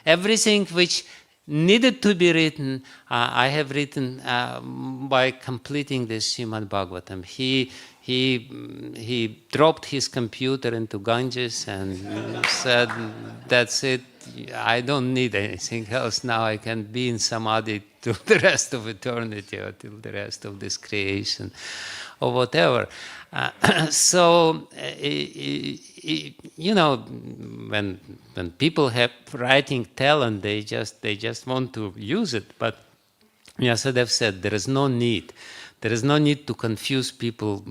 Everything which needed to be written, I have written by completing this Srimad Bhagavatam. He dropped his computer into Ganges and said, that's it, I don't need anything else now, I can be in Samadhi till the rest of eternity or till the rest of this creation or whatever. So, when people have writing talent, they just want to use it. But Vyasadeva said there is no need. There is no need to confuse people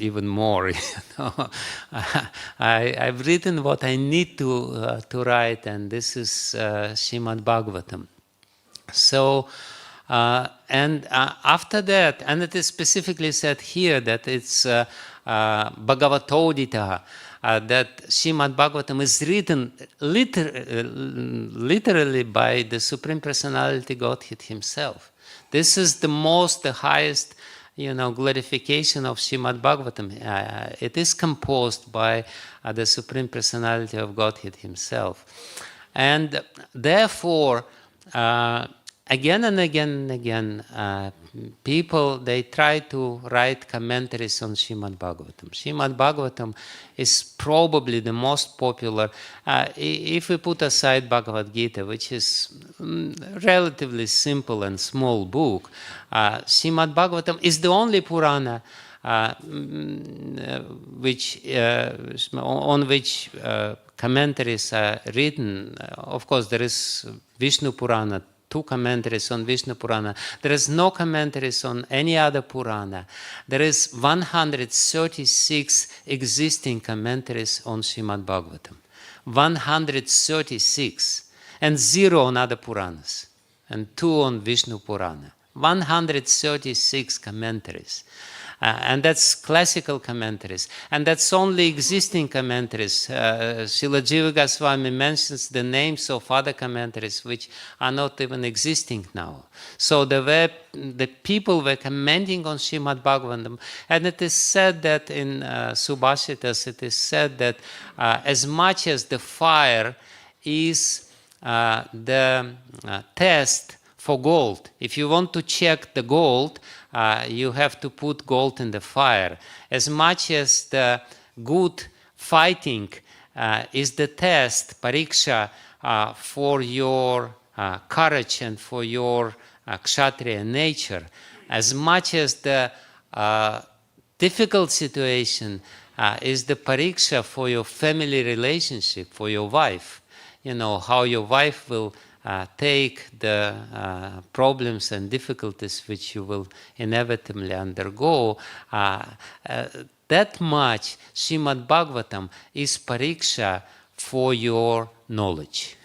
even more. I've written what I need to write, and this is Srimad Bhagavatam. So. After that, and it is specifically said here that it's Bhagavatodita, that Srimad Bhagavatam is written literally by the Supreme Personality Godhead Himself. This is the highest, glorification of Srimad Bhagavatam. It is composed by the Supreme Personality of Godhead Himself. And therefore, again and again and again, people, they try to write commentaries on Srimad Bhagavatam. Srimad Bhagavatam is probably the most popular, if we put aside Bhagavad Gita, which is relatively simple and small book. Srimad Bhagavatam is the only Purana on which commentaries are written. Of course, there is Vishnu Purana, 2 commentaries on Vishnu Purana. There is no commentaries on any other Purana. There is 136 existing commentaries on Srimad Bhagavatam. 136. And 0 on other Puranas. And 2 on Vishnu Purana. 136 commentaries. And that's classical commentaries. And that's only existing commentaries. Srila Jiva Goswami mentions the names of other commentaries which are not even existing now. So the people were commenting on Srimad Bhagavatam. And it is said that in Subhashitas, it is said that as much as the fire is the test for gold. If you want to check the gold, you have to put gold in the fire. As much as the good fighting is the test, pariksha, for your courage and for your kshatriya nature, as much as the difficult situation is the pariksha for your family relationship, for your wife. How your wife will take the problems and difficulties which you will inevitably undergo. That much Srimad Bhagavatam is pariksha for your knowledge.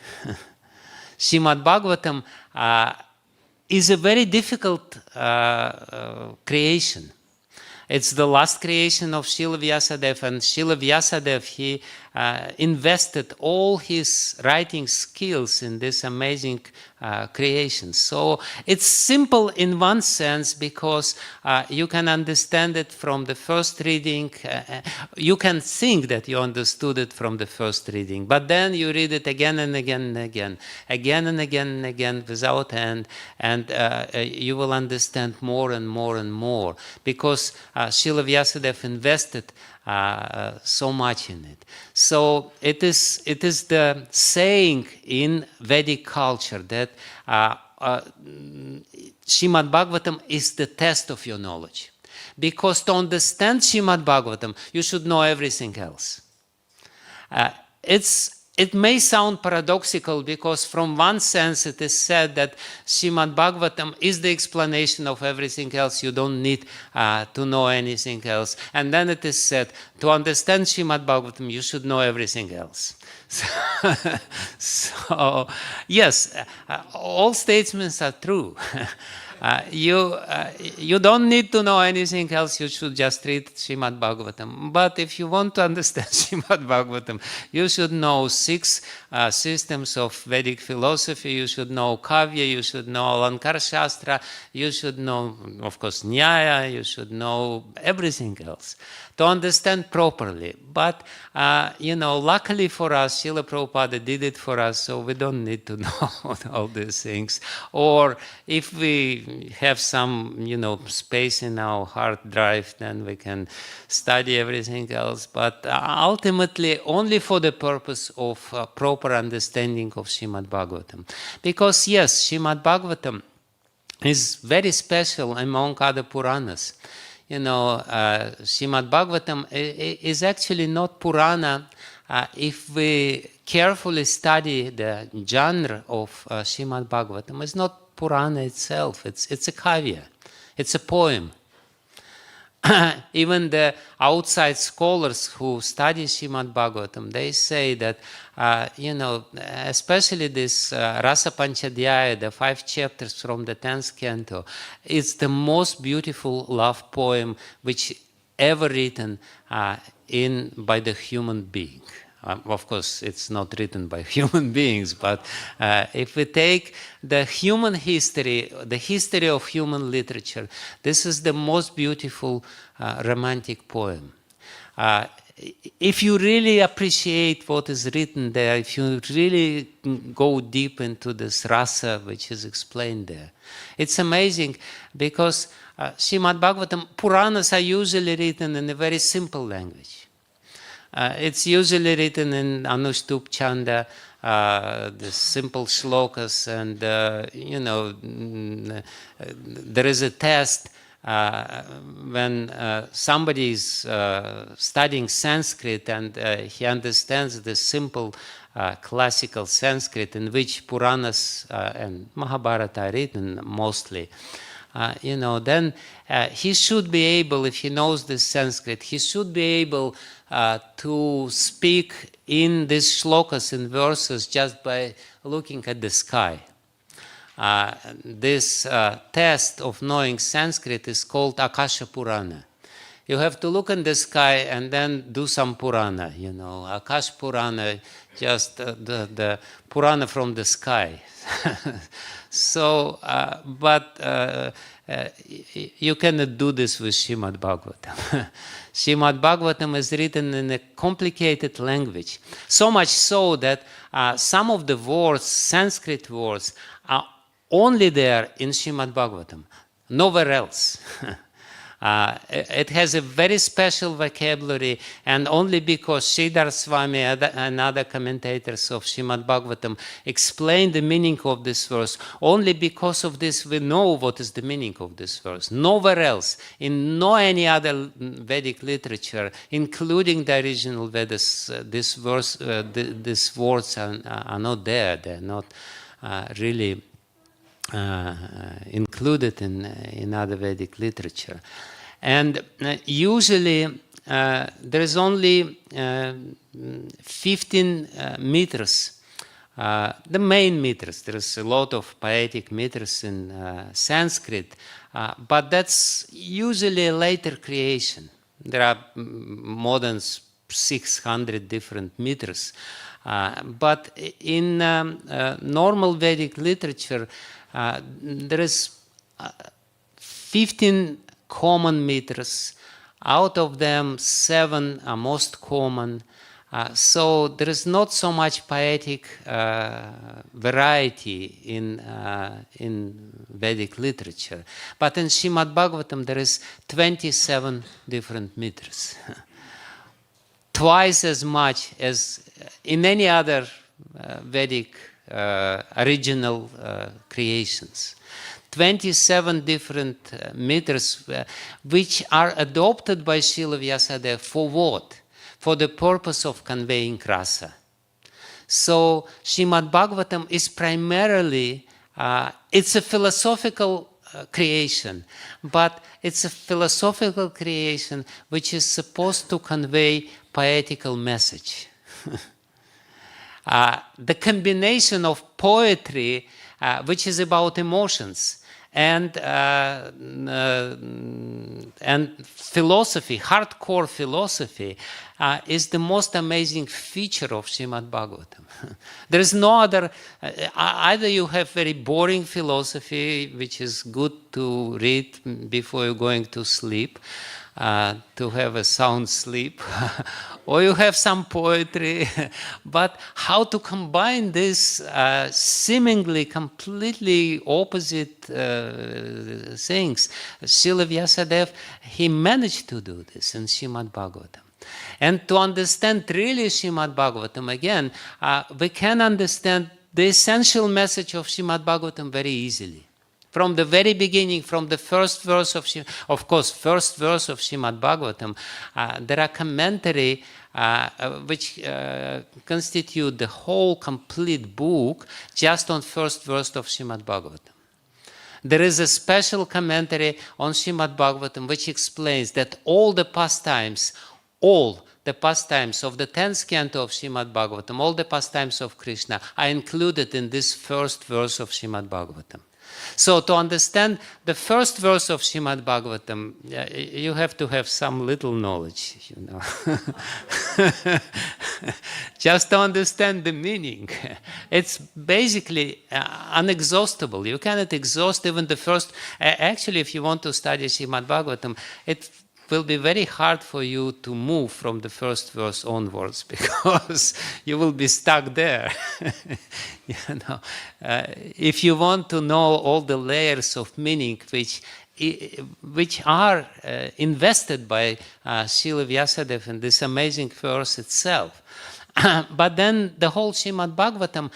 Srimad Bhagavatam is a very difficult creation. It's the last creation of Srila Vyasadeva, and Srila Vyasadeva, he invested all his writing skills in this amazing creation. So it's simple in one sense because you can understand it from the first reading. You can think that you understood it from the first reading, but then you read it again and again and again, again and again and again without end, and you will understand more and more and more because Srila Vyasadeva invested so much in it. So it is the saying in Vedic culture that Srimad Bhagavatam is the test of your knowledge. Because to understand Srimad Bhagavatam, you should know everything else. It may sound paradoxical because from one sense it is said that Srimad Bhagavatam is the explanation of everything else. You don't need to know anything else. And then it is said, to understand Srimad Bhagavatam, you should know everything else. So yes, all statements are true. You don't need to know anything else, you should just read Srimad Bhagavatam. But if you want to understand Srimad Bhagavatam, you should know 6 systems of Vedic philosophy, you should know Kavya, you should know Alankara Shastra, you should know, of course, Nyaya, you should know everything else to understand properly. But, luckily for us, Srila Prabhupada did it for us, so we don't need to know all these things. Or if we have some, space in our hard drive, then we can study everything else. But ultimately, only for the purpose of proper understanding of Srimad Bhagavatam. Because yes, Srimad Bhagavatam is very special among other Puranas. Srimad Bhagavatam is actually not Purana if we carefully study the genre of Srimad Bhagavatam. It's not Purana itself, it's a kavya, it's a poem. Even the outside scholars who study Srimad Bhagavatam, they say that, especially this Rasa Panchadhyaya, the 5 chapters from the 10th canto, is the most beautiful love poem which ever written by the human being. Of course, it's not written by human beings, but if we take the human history, the history of human literature, this is the most beautiful romantic poem. If you really appreciate what is written there, if you really go deep into this rasa which is explained there, it's amazing because Srimad Bhagavatam, Puranas are usually written in a very simple language. It's usually written in Anushtup Chanda, the simple shlokas, and there is a test when somebody is studying Sanskrit and he understands the simple classical Sanskrit in which Puranas and Mahabharata are written mostly. Then he should be able, if he knows this Sanskrit, he should be able to speak in these shlokas and verses just by looking at the sky. This test of knowing Sanskrit is called Akasha Purana. You have to look in the sky and then do some Purana, Akash Purana, just the Purana from the sky. So, but you cannot do this with Srimad Bhagavatam. Srimad Bhagavatam is written in a complicated language, so much so that some of the words, Sanskrit words, are only there in Srimad Bhagavatam, nowhere else. It has a very special vocabulary, and only because Sridhar Swami and other commentators of Srimad Bhagavatam explain the meaning of this verse, only because of this we know what is the meaning of this verse. Nowhere else, in no any other Vedic literature, including the original Vedas, these words are not there. They're not really included in other Vedic literature. And usually there is only 15 meters, the main meters. There is a lot of poetic meters in Sanskrit, but that's usually a later creation. There are more than 600 different meters. But in normal Vedic literature, there is 15 common meters. Out of them, 7 are most common. So there is not so much poetic variety in Vedic literature. But in Srimad Bhagavatam, there is 27 different meters. Twice as much as in any other Vedic original creations. 27 different meters which are adopted by Srila Vyasadeva for what? For the purpose of conveying rasa. So Srimad Bhagavatam is primarily, it's a philosophical creation, but it's a philosophical creation which is supposed to convey poetical message. The combination of poetry, which is about emotions, and philosophy, hardcore philosophy, is the most amazing feature of Srimad Bhagavatam. There is no other, either you have very boring philosophy, which is good to read before you're going to sleep, to have a sound sleep, or you have some poetry, but how to combine this seemingly completely opposite things. Srila Vyasadeva, he managed to do this in Srimad Bhagavatam. And to understand really Srimad Bhagavatam, again, we can understand the essential message of Srimad Bhagavatam very easily. From the very beginning, from the first verse of first verse of Srimad Bhagavatam, there are commentary which constitute the whole complete book just on first verse of Srimad Bhagavatam. There is a special commentary on Srimad Bhagavatam which explains that all the pastimes of the 10th canto of Srimad Bhagavatam, all the pastimes of Krishna are included in this first verse of Srimad Bhagavatam. So to understand the first verse of Srimad Bhagavatam, you have to have some little knowledge, you know. Just to understand the meaning. It's basically unexhaustible. You cannot exhaust even the first. Actually, if you want to study Srimad Bhagavatam, it will be very hard for you to move from the first verse onwards because you will be stuck there. You know, if you want to know all the layers of meaning which are invested by Srila Vyasadeva in this amazing verse itself. But then the whole Srimad Bhagavatam,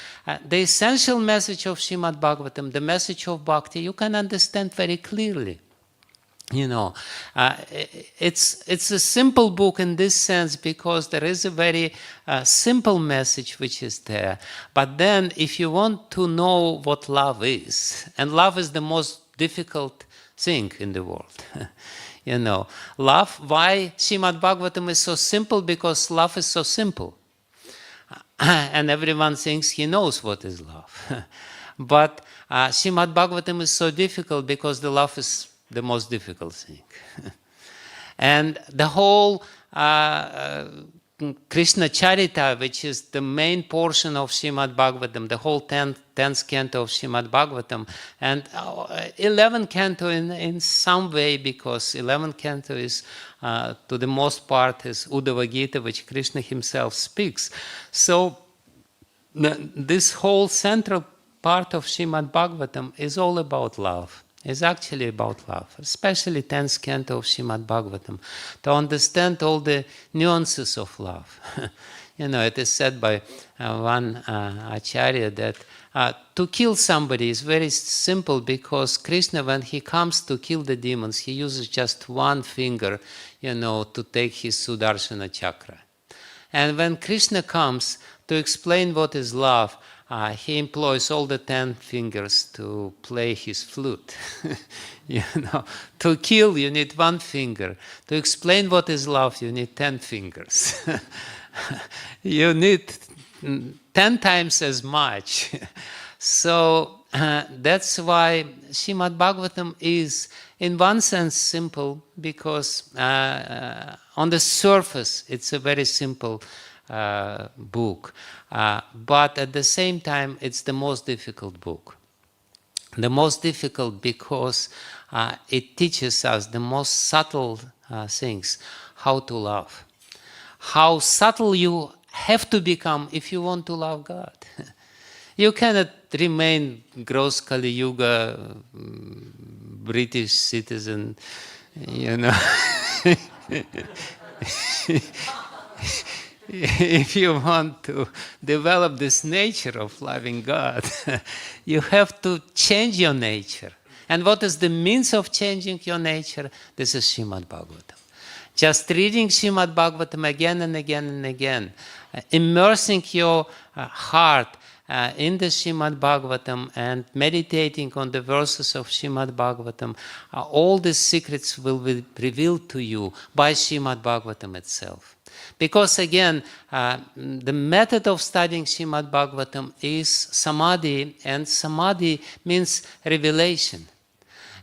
the essential message of Srimad Bhagavatam, the message of bhakti, you can understand very clearly. You know, it's a simple book in this sense because there is a very simple message which is there. But then if you want to know what love is, and love is the most difficult thing in the world. You know, love, why Srimad Bhagavatam is so simple? Because love is so simple. And everyone thinks he knows what is love. But Srimad Bhagavatam is so difficult because the love is the most difficult thing. And the whole Krishna Charita, which is the main portion of Srimad Bhagavatam, the whole 10th canto of Srimad Bhagavatam, and 11th canto in some way, because 11th canto is, to the most part, is Uddhava Gita, which Krishna himself speaks. So this whole central part of Srimad Bhagavatam is all about love. It's actually about love, especially 10th canto of Srimad Bhagavatam, to understand all the nuances of love. It is said by one Acharya that to kill somebody is very simple, because Krishna, when he comes to kill the demons, he uses just one finger, to take his Sudarshana chakra. And when Krishna comes to explain what is love, he employs all the 10 fingers to play his flute. To kill, you need one finger. To explain what is love, you need 10 fingers. You need 10 times as much. So that's why Srimad Bhagavatam is, in one sense, simple, because on the surface it's a very simple book. But at the same time, it's the most difficult book. The most difficult because it teaches us the most subtle things, how to love. How subtle you have to become if you want to love God. You cannot remain gross Kali Yuga British citizen, If you want to develop this nature of loving God, you have to change your nature. And what is the means of changing your nature? This is Srimad Bhagavatam. Just reading Srimad Bhagavatam again and again and again, immersing your heart in the Srimad Bhagavatam and meditating on the verses of Srimad Bhagavatam, all the secrets will be revealed to you by Srimad Bhagavatam itself. Because again, the method of studying Srimad Bhagavatam is samadhi, and samadhi means revelation.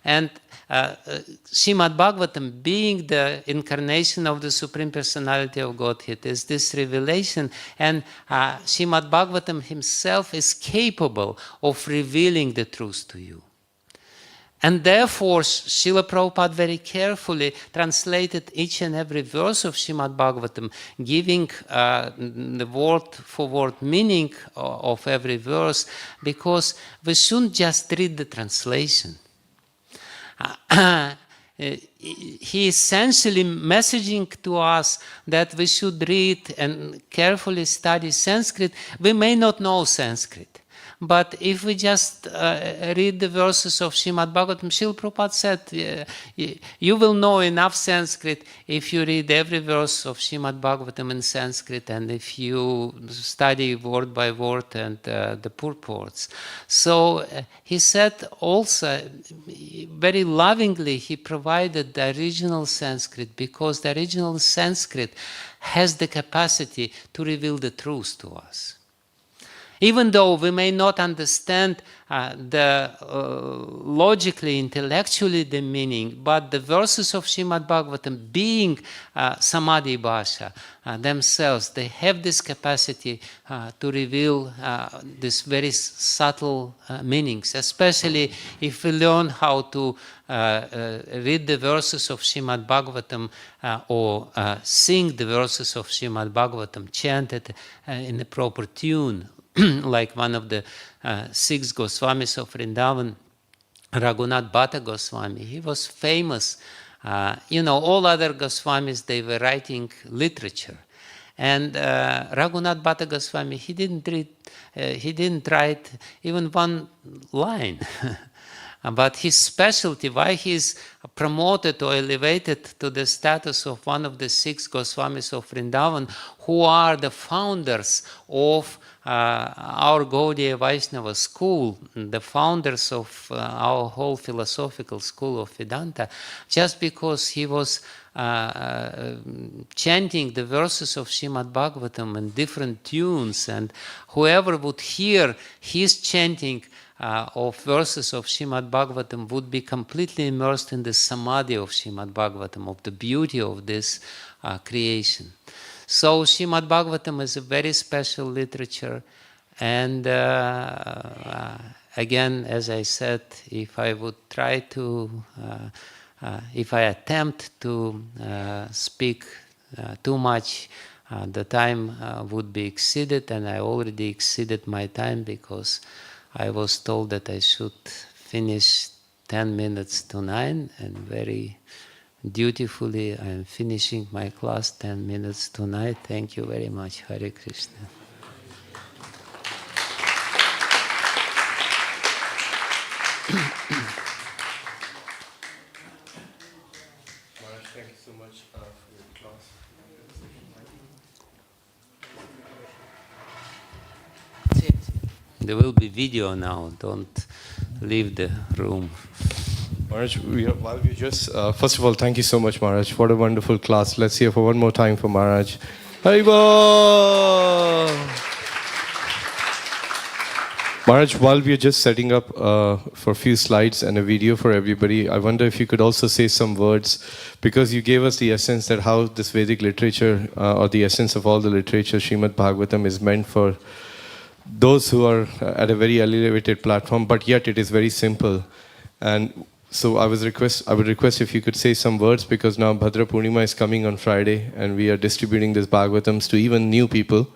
And Srimad Bhagavatam, being the incarnation of the Supreme Personality of Godhead, is this revelation, and Srimad Bhagavatam himself is capable of revealing the truth to you. And therefore, Srila Prabhupada very carefully translated each and every verse of Srimad Bhagavatam, giving the word-for-word meaning of every verse, because we shouldn't just read the translation. He essentially messaging to us that we should read and carefully study Sanskrit. We may not know Sanskrit, but if we just read the verses of Srimad Bhagavatam, Srila Prabhupada said, you will know enough Sanskrit if you read every verse of Srimad Bhagavatam in Sanskrit, and if you study word by word and the purports. So he said also, very lovingly, he provided the original Sanskrit, because the original Sanskrit has the capacity to reveal the truth to us. Even though we may not understand logically, intellectually the meaning, but the verses of Srimad Bhagavatam, being Samadhi Bhasha themselves, they have this capacity to reveal these very subtle meanings, especially if we learn how to read the verses of Srimad Bhagavatam or sing the verses of Srimad Bhagavatam chanted in the proper tune. Like one of the 6 Goswamis of Vrindavan, Raghunath Bhatta Goswami. He was famous. All other Goswamis, they were writing literature. And Raghunath Bhatta Goswami, he didn't write even one line. But his specialty, why he's promoted or elevated to the status of one of the 6 Goswamis of Vrindavan, who are the founders of our Gaudiya Vaishnava school, the founders of our whole philosophical school of Vedanta, just because he was chanting the verses of Srimad Bhagavatam in different tunes, and whoever would hear his chanting of verses of Srimad Bhagavatam would be completely immersed in the samadhi of Srimad Bhagavatam, of the beauty of this creation. So Srimad Bhagavatam is a very special literature, and again, as I said, if I would try to, if I attempt to speak too much, the time would be exceeded, and I already exceeded my time, because I was told that I should finish 10 minutes to 9, and very dutifully I am finishing my class 10 minutes to 9. Thank you very much. Hare Krishna. Maharaj, thank you so much for your class. There will be video now. Don't leave the room. Maharaj, while we just, first of all, thank you so much, Maharaj. What a wonderful class. Let's hear for one more time for Maharaj. Haribo! Maharaj, while we are just setting up for a few slides and a video for everybody, I wonder if you could also say some words, because you gave us the essence that how this Vedic literature, or the essence of all the literature, Srimad Bhagavatam, is meant for those who are at a very elevated platform, but yet it is very simple. And so I would request if you could say some words, because now Bhadra Purnima is coming on Friday, and we are distributing these Bhagavatams to even new people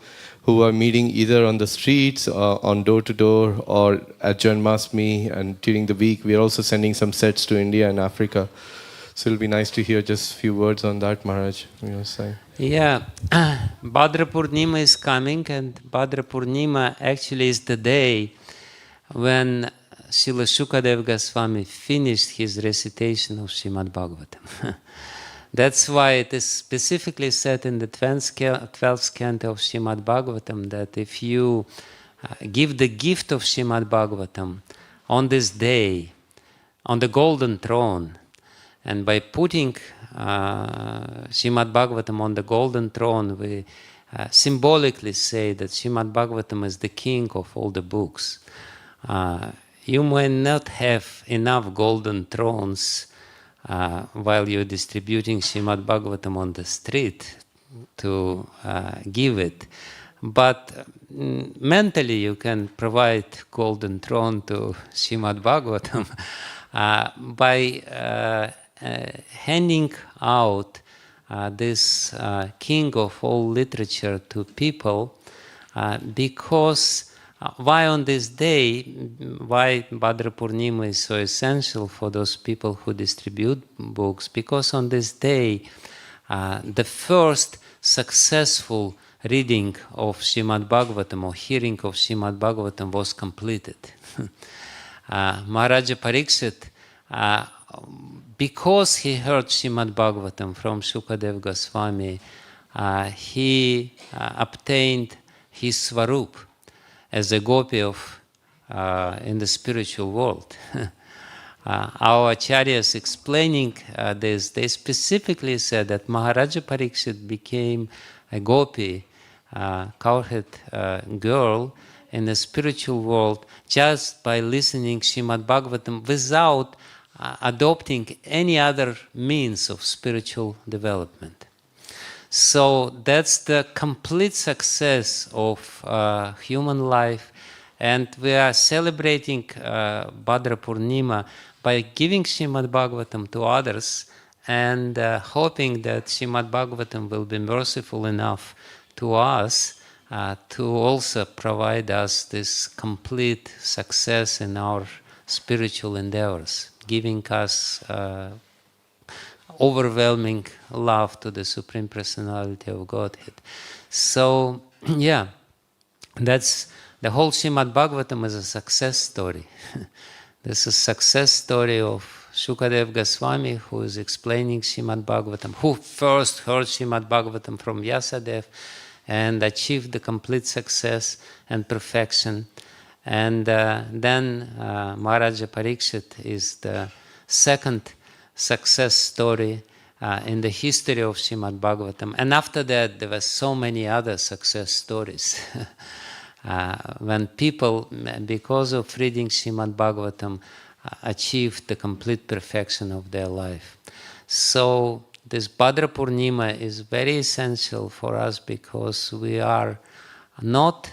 who are meeting either on the streets, on door-to-door, or at Janmashtami, and during the week. We are also sending some sets to India and Africa. So it'll be nice to hear just a few words on that, Maharaj. Yeah, Bhadra Purnima is coming, and Bhadra Purnima actually is the day when Srila Shukadev Goswami finished his recitation of Srimad Bhagavatam. That's why it is specifically said in the 12th canto of Srimad Bhagavatam that if you give the gift of Srimad Bhagavatam on this day, on the golden throne, and by putting Srimad Bhagavatam on the golden throne, we symbolically say that Srimad Bhagavatam is the king of all the books. You may not have enough golden thrones while you're distributing Srimad Bhagavatam on the street to give it. But mentally you can provide golden throne to Srimad Bhagavatam by handing out this king of all literature to people, because why on this day, why Bhadra Purnima is so essential for those people who distribute books? Because on this day, the first successful reading of Srimad Bhagavatam or hearing of Srimad Bhagavatam was completed. Maharaja Pariksit, because he heard Srimad Bhagavatam from Shukadev Goswami, he obtained his Swarup as a gopi of in the spiritual world. Our acharyas explaining this, they specifically said that Maharaja Pariksit became a gopi, cowherd girl in the spiritual world just by listening Srimad Bhagavatam without adopting any other means of spiritual development. So that's the complete success of human life, and we are celebrating Bhadra Purnima by giving Srimad Bhagavatam to others and hoping that Srimad Bhagavatam will be merciful enough to us to also provide us this complete success in our spiritual endeavors, giving us overwhelming love to the Supreme Personality of Godhead. So, yeah, that's the whole Srimad Bhagavatam is a success story. This is a success story of Shukadev Goswami, who is explaining Srimad Bhagavatam, who first heard Srimad Bhagavatam from Vyasadeva and achieved the complete success and perfection. And then Maharaja Pariksit is the second success story in the history of Srimad Bhagavatam. And after that, there were so many other success stories. When people, because of reading Srimad Bhagavatam, achieved the complete perfection of their life. So this Bhadra Purnima is very essential for us, because we are not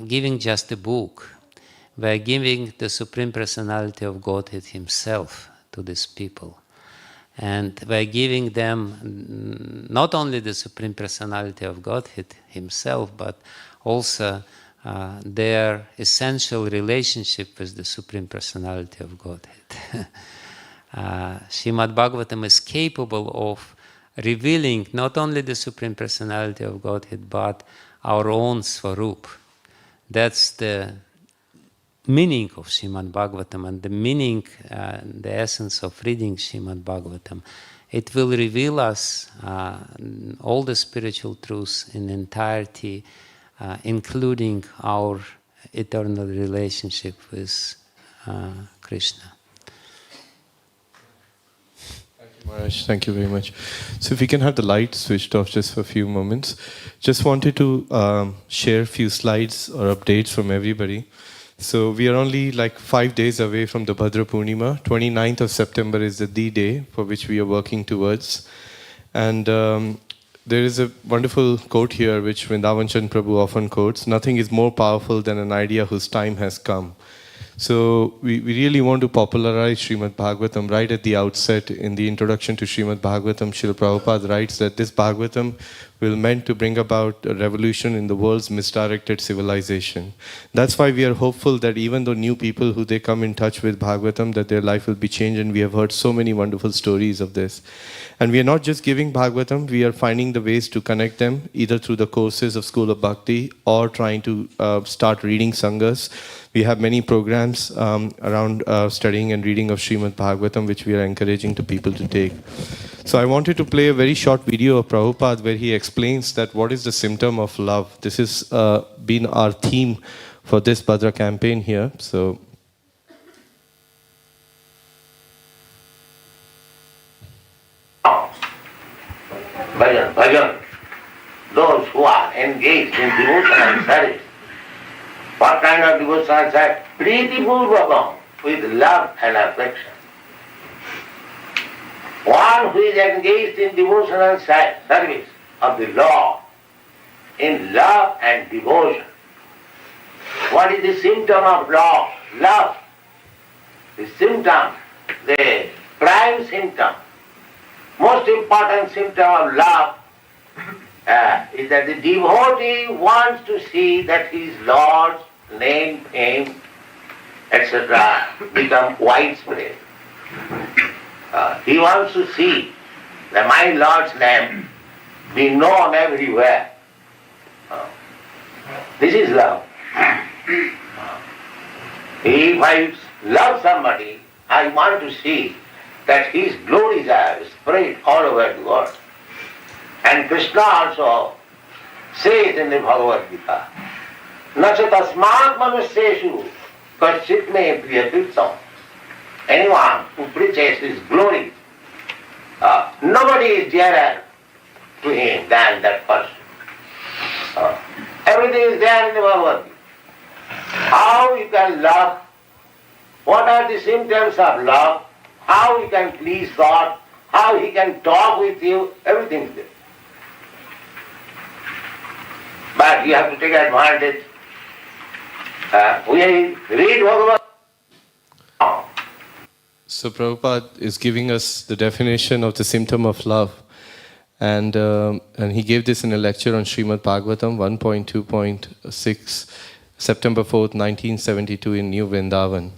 giving just a book. We are giving the Supreme Personality of Godhead Himself to these people. And we are giving them not only the Supreme Personality of Godhead Himself, but also their essential relationship with the Supreme Personality of Godhead. Srimad Bhagavatam is capable of revealing not only the Supreme Personality of Godhead, but our own Swarup. That's the meaning of Srimad Bhagavatam, and the meaning, the essence of reading Srimad Bhagavatam. It will reveal us all the spiritual truths in entirety, including our eternal relationship with Krishna. Maharaj, thank you very much. So if we can have the light switched off just for a few moments. Just wanted to share a few slides or updates from everybody. So we are only like 5 days away from the Bhadra Purnima. 29th of September is the day for which we are working towards. And there is a wonderful quote here which Vrindavan Chand Prabhu often quotes: "Nothing is more powerful than an idea whose time has come." So we really want to popularize Srimad Bhagavatam right at the outset. In the introduction to Srimad Bhagavatam, Srila Prabhupada writes that this Bhagavatam will meant to bring about a revolution in the world's misdirected civilization. That's why we are hopeful that even though new people who they come in touch with Bhagavatam, that their life will be changed, and we have heard so many wonderful stories of this. And we are not just giving Bhagavatam, we are finding the ways to connect them either through the courses of School of Bhakti or trying to start reading Sanghas. We have many programs around studying and reading of Srimad Bhagavatam, which we are encouraging to people to take. So I wanted to play a very short video of Prabhupada where he explains that what is the symptom of love. This has been our theme for this Bhadra campaign here. So. Bhajan, those who are engaged in devotional service. What kind of devotional service? Preeti Purvakam, with love and affection. One who is engaged in devotional service of the Lord, in love and devotion. What is the symptom of love? Love. The symptom, the prime symptom, most important symptom of love is that the devotee wants to see that his Lord's name, fame, etc. become widespread. He wants to see that my Lord's name be known everywhere. This is love. If I love somebody, I want to see that his glories are spread all over the world. And Krishna also says in the Bhagavad Gita, "Nacha tasmat manusyeshu kaschit me priyakritam." Anyone who preaches his glory, nobody is dearer to him than that person. Everything is there in the Bhagavad Gita. How you can love, what are the symptoms of love, how you can please God, how He can talk with you, everything is there. But you have to take advantage. We read Bhagavad. So Prabhupada is giving us the definition of the symptom of love. And he gave this in a lecture on Srimad Bhagavatam 1.2.6, September 4th, 1972 in New Vrindavan.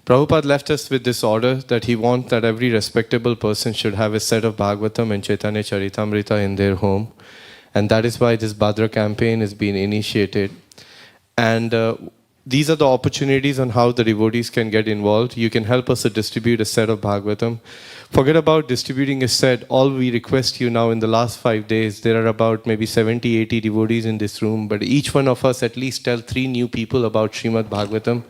Prabhupada left us with this order that he wants that every respectable person should have a set of Bhagavatam and Chaitanya Charitamrita in their home. And that is why this Bhadra campaign has been initiated. And these are the opportunities on how the devotees can get involved. You can help us to distribute a set of Bhagavatam. Forget about distributing a set. All we request you now in the last 5 days, there are about maybe 70, 80 devotees in this room, but each one of us at least tell 3 new people about Srimad Bhagavatam.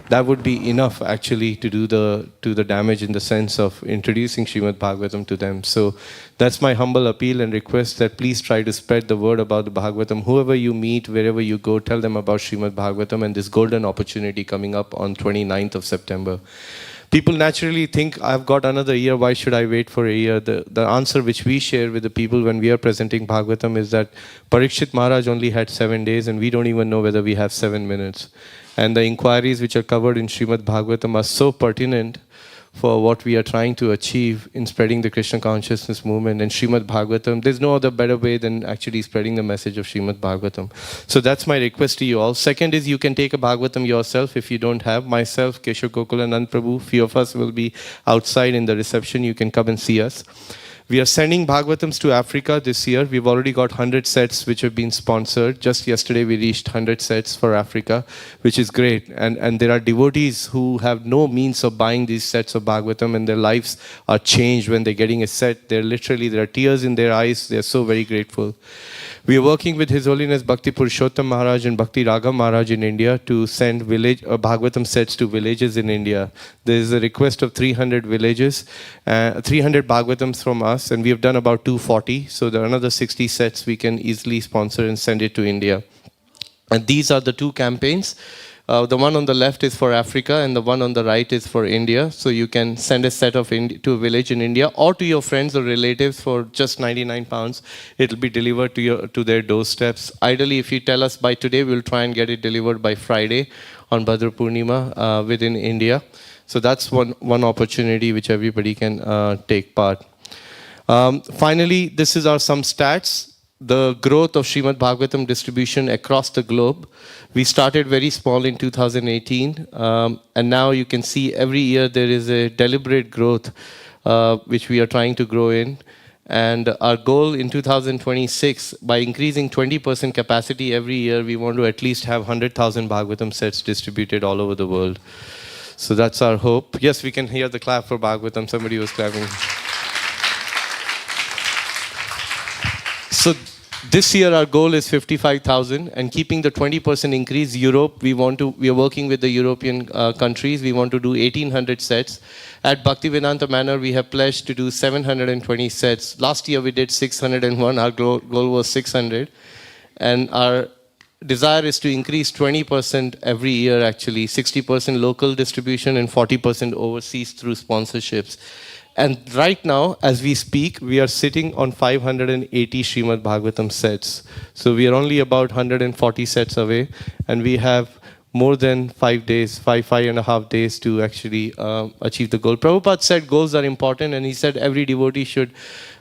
That would be enough actually to do the damage in the sense of introducing Srimad Bhagavatam to them. So that's my humble appeal and request that please try to spread the word about the Bhagavatam. Whoever you meet, wherever you go, tell them about Srimad Bhagavatam and this golden opportunity coming up on 29th of September. People naturally think, I've got another year, why should I wait for a year? The answer which we share with the people when we are presenting Bhagavatam is that Parikshit Maharaj only had 7 days and we don't even know whether we have 7 minutes. And the inquiries which are covered in Srimad Bhagavatam are so pertinent for what we are trying to achieve in spreading the Krishna consciousness movement and Srimad Bhagavatam. There's no other better way than actually spreading the message of Srimad Bhagavatam. So that's my request to you all. Second is you can take a Bhagavatam yourself if you don't have. Myself, Keshav Gokul and Nand Prabhu, few of us will be outside in the reception. You can come and see us. We are sending Bhagavatams to Africa this year. We've already got 100 sets which have been sponsored. Just yesterday we reached 100 sets for Africa, which is great. And there are devotees who have no means of buying these sets of Bhagavatam, and their lives are changed when they're getting a set. There are tears in their eyes. They're so very grateful. We are working with His Holiness Bhakti Purushottam Maharaj and Bhakti Ragam Maharaj in India to send Bhagavatam sets to villages in India. There is a request of 300 villages, 300 Bhagavatams from us, and we have done about 240. So there are another 60 sets we can easily sponsor and send it to India. And these are the two campaigns. The one on the left is for Africa and the one on the right is for India. So you can send a set of to a village in India or to your friends or relatives for just 99 pounds. It'll be delivered to their doorsteps. Ideally, if you tell us by today, we'll try and get it delivered by Friday on Bhadra Purnima within India. So that's one opportunity which everybody can take part. Finally, this is some stats. The growth of Srimad Bhagavatam distribution across the globe. We started very small in 2018, and now you can see every year there is a deliberate growth which we are trying to grow in. And our goal in 2026, by increasing 20% capacity every year, we want to at least have 100,000 Bhagavatam sets distributed all over the world. So that's our hope. Yes, we can hear the clap for Bhagavatam. Somebody was clapping. So this year our goal is 55,000, and keeping the 20% increase. Europe, we are working with the European countries. We want to do 1,800 sets. At Bhaktivedanta Manor, we have pledged to do 720 sets. Last year we did 601. Our goal was 600, and our desire is to increase 20% every year. Actually, 60% local distribution and 40% overseas through sponsorships. And right now, as we speak, we are sitting on 580 Srimad Bhagavatam sets. So we are only about 140 sets away, and we have more than 5 days, five and a half days to actually achieve the goal. Prabhupada said goals are important, and he said every devotee should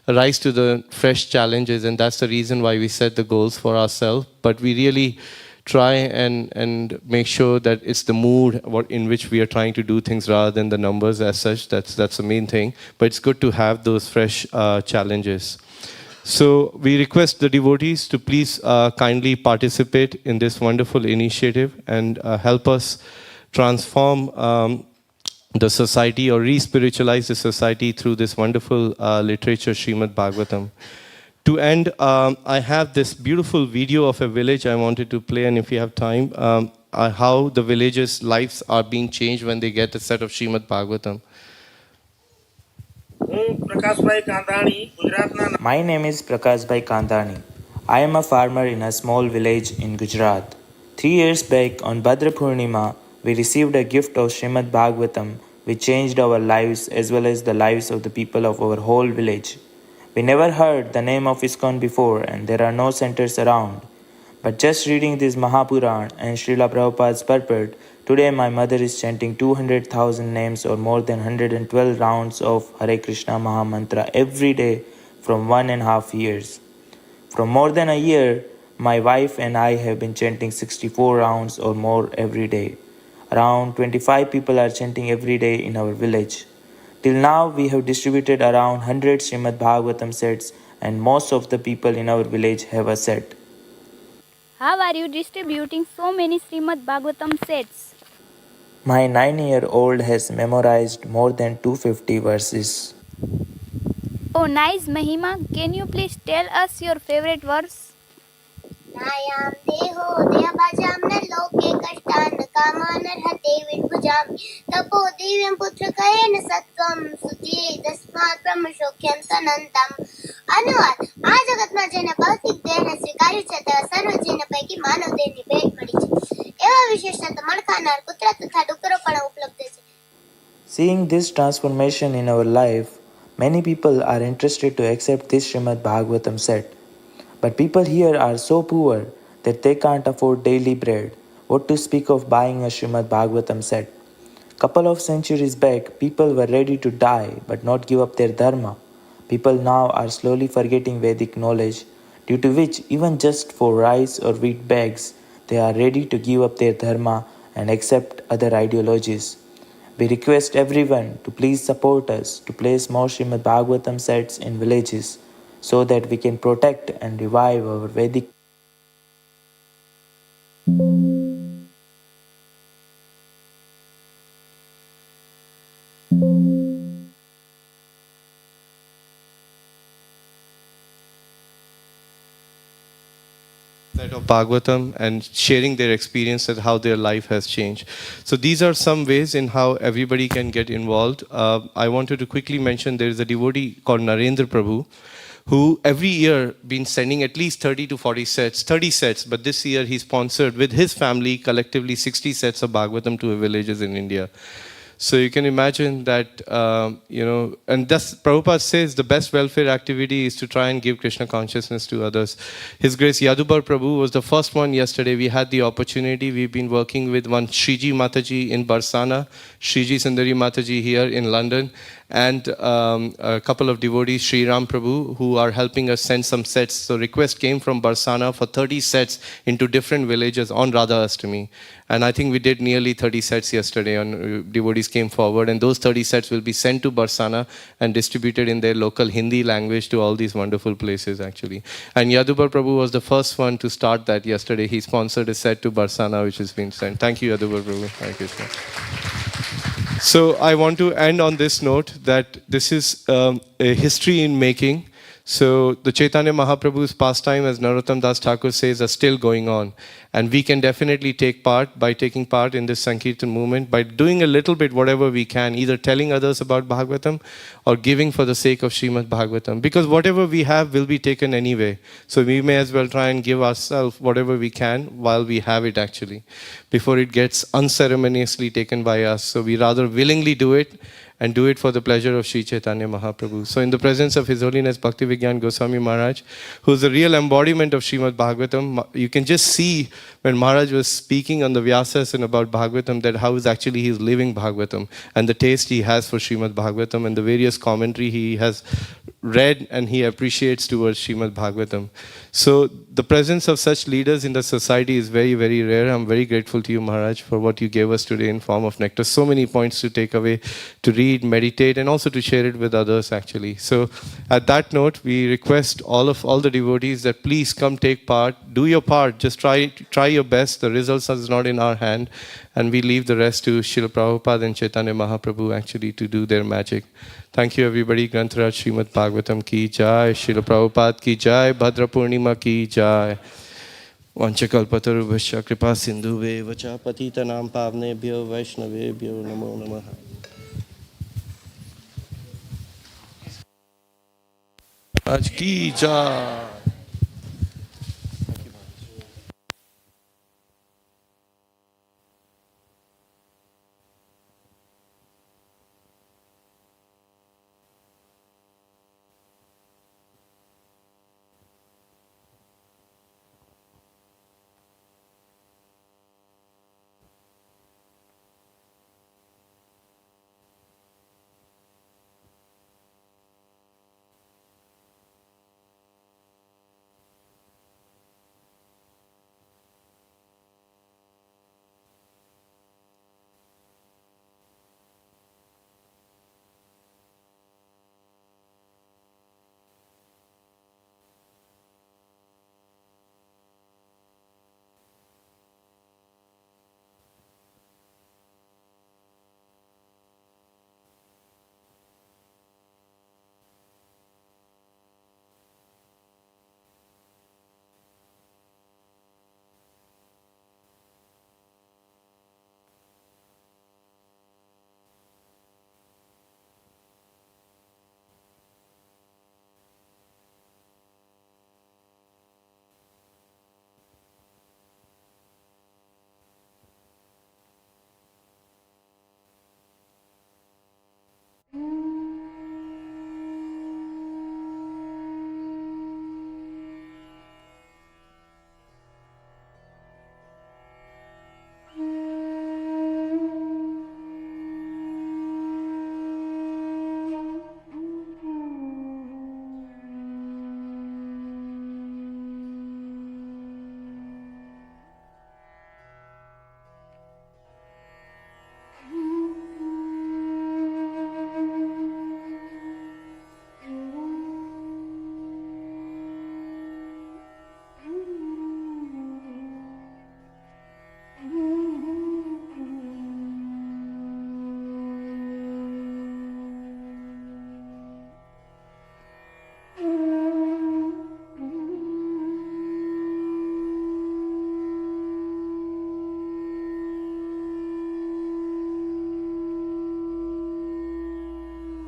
rise to the fresh challenges, and that's the reason why we set the goals for ourselves. But we really try and make sure that it's the mood in which we are trying to do things rather than the numbers as such. That's the main thing. But it's good to have those fresh challenges. So we request the devotees to please kindly participate in this wonderful initiative and help us transform the society or re-spiritualize the society through this wonderful literature, Srimad Bhagavatam. To end, I have this beautiful video of a village I wanted to play, and if you have time, how the villagers' lives are being changed when they get a set of Srimad Bhagavatam. My name is Prakash Bhai Kandani. I am a farmer in a small village in Gujarat. 3 years back on Bhadra Purnima, we received a gift of Srimad Bhagavatam which changed our lives as well as the lives of the people of our whole village. We never heard the name of ISKCON before, and there are no centers around. But just reading this Mahapuran and Srila Prabhupada's purport, today my mother is chanting 200,000 names or more than 112 rounds of Hare Krishna Mahamantra every day from 1.5 years. For more than a year, my wife and I have been chanting 64 rounds or more every day. Around 25 people are chanting every day in our village. Till now, we have distributed around 100 Srimad Bhagavatam sets, and most of the people in our village have a set. How are you distributing so many Srimad Bhagavatam sets? My 9-year-old has memorized more than 250 verses. Oh, nice, Mahima. Can you please tell us your favorite verse? Nayam deho deyabhajam na loke kashtan kamanarhate vidbhujam tapo divyam putra kayen satvam suchire dasmat brahmashokhyam tanantam. अनुवाद આ જગતમાં જેને ભૌતિક દેહને સ્વીકાર્યું છે તેવા સર્વ જીવને પૈકી માનવ દેહની ભેટ મળી છે. એવા વિશેષતા તો મણકાનાર કૂતરા તથા ડુકરો પણ ઉપલબ્ધ છે. Seeing this transformation in our life, many people are interested to accept this Srimad Bhagavatam set. But people here are so poor that they can't afford daily bread. What to speak of buying a Srimad Bhagavatam set? Couple of centuries back, people were ready to die but not give up their dharma. People now are slowly forgetting Vedic knowledge, due to which even just for rice or wheat bags, they are ready to give up their dharma and accept other ideologies. We request everyone to please support us to place more Srimad Bhagavatam sets in villages so that we can protect and revive our Vedic. Set of Bhagavatam and sharing their experience and how their life has changed. So these are some ways in how everybody can get involved. I wanted to quickly mention there is a devotee called Narendra Prabhu who every year been sending at least 30 to 40 sets, 30 sets, but this year he sponsored with his family collectively 60 sets of Bhagavatam to villages in India. So you can imagine that, and thus Prabhupada says the best welfare activity is to try and give Krishna consciousness to others. His Grace Yadubar Prabhu was the first one yesterday. We had the opportunity. We've been working with one Shriji Mataji in Barsana, Shriji Sundari Mataji here in London, and a couple of devotees, Sri Ram Prabhu, who are helping us send some sets. So request came from Barsana for 30 sets into different villages on Radha Ashtami. And I think we did nearly 30 sets yesterday. Devotees came forward, and those 30 sets will be sent to Barsana and distributed in their local Hindi language to all these wonderful places, actually. And Yadubar Prabhu was the first one to start that yesterday. He sponsored a set to Barsana, which has been sent. Thank you, Yadubar Prabhu. Thank you, sir. So I want to end on this note that this is a history in making. So the Chaitanya Mahaprabhu's pastime, as Narottam Das Thakur says, are still going on. And we can definitely take part by taking part in this Sankirtan movement, by doing a little bit whatever we can, either telling others about Bhagavatam or giving for the sake of Srimad Bhagavatam. Because whatever we have will be taken anyway. So we may as well try and give ourselves whatever we can while we have it actually, before it gets unceremoniously taken by us. So we rather willingly do it and do it for the pleasure of Sri Chaitanya Mahaprabhu. So in the presence of His Holiness Bhakti Vijnana Goswami Maharaj, who is the real embodiment of Srimad Bhagavatam, you can just see when Maharaj was speaking on the Vyasas and about Bhagavatam that how is actually he is living Bhagavatam and the taste he has for Srimad Bhagavatam and the various commentary he has read and he appreciates towards Srimad Bhagavatam. So the presence of such leaders in the society is very, very rare. I'm very grateful to you, Maharaj, for what you gave us today in form of nectar. So many points to take away, to read, meditate, and also to share it with others, actually. So at that note, we request all the devotees that please come take part, do your part, just try your best. The results are not in our hand, and we leave the rest to Srila Prabhupada and Chaitanya Mahaprabhu actually to do their magic. Thank you, everybody. Grantaraj Srimad Bhagavatam ki jai, Srila Prabhupada ki jai, Bhadra Purnima ki jai. Vanchakalpatarubhasya kripa sindhuve vacha patitanam pavnebhyo vaishnavebhyo namo namaha. Aj ki jai.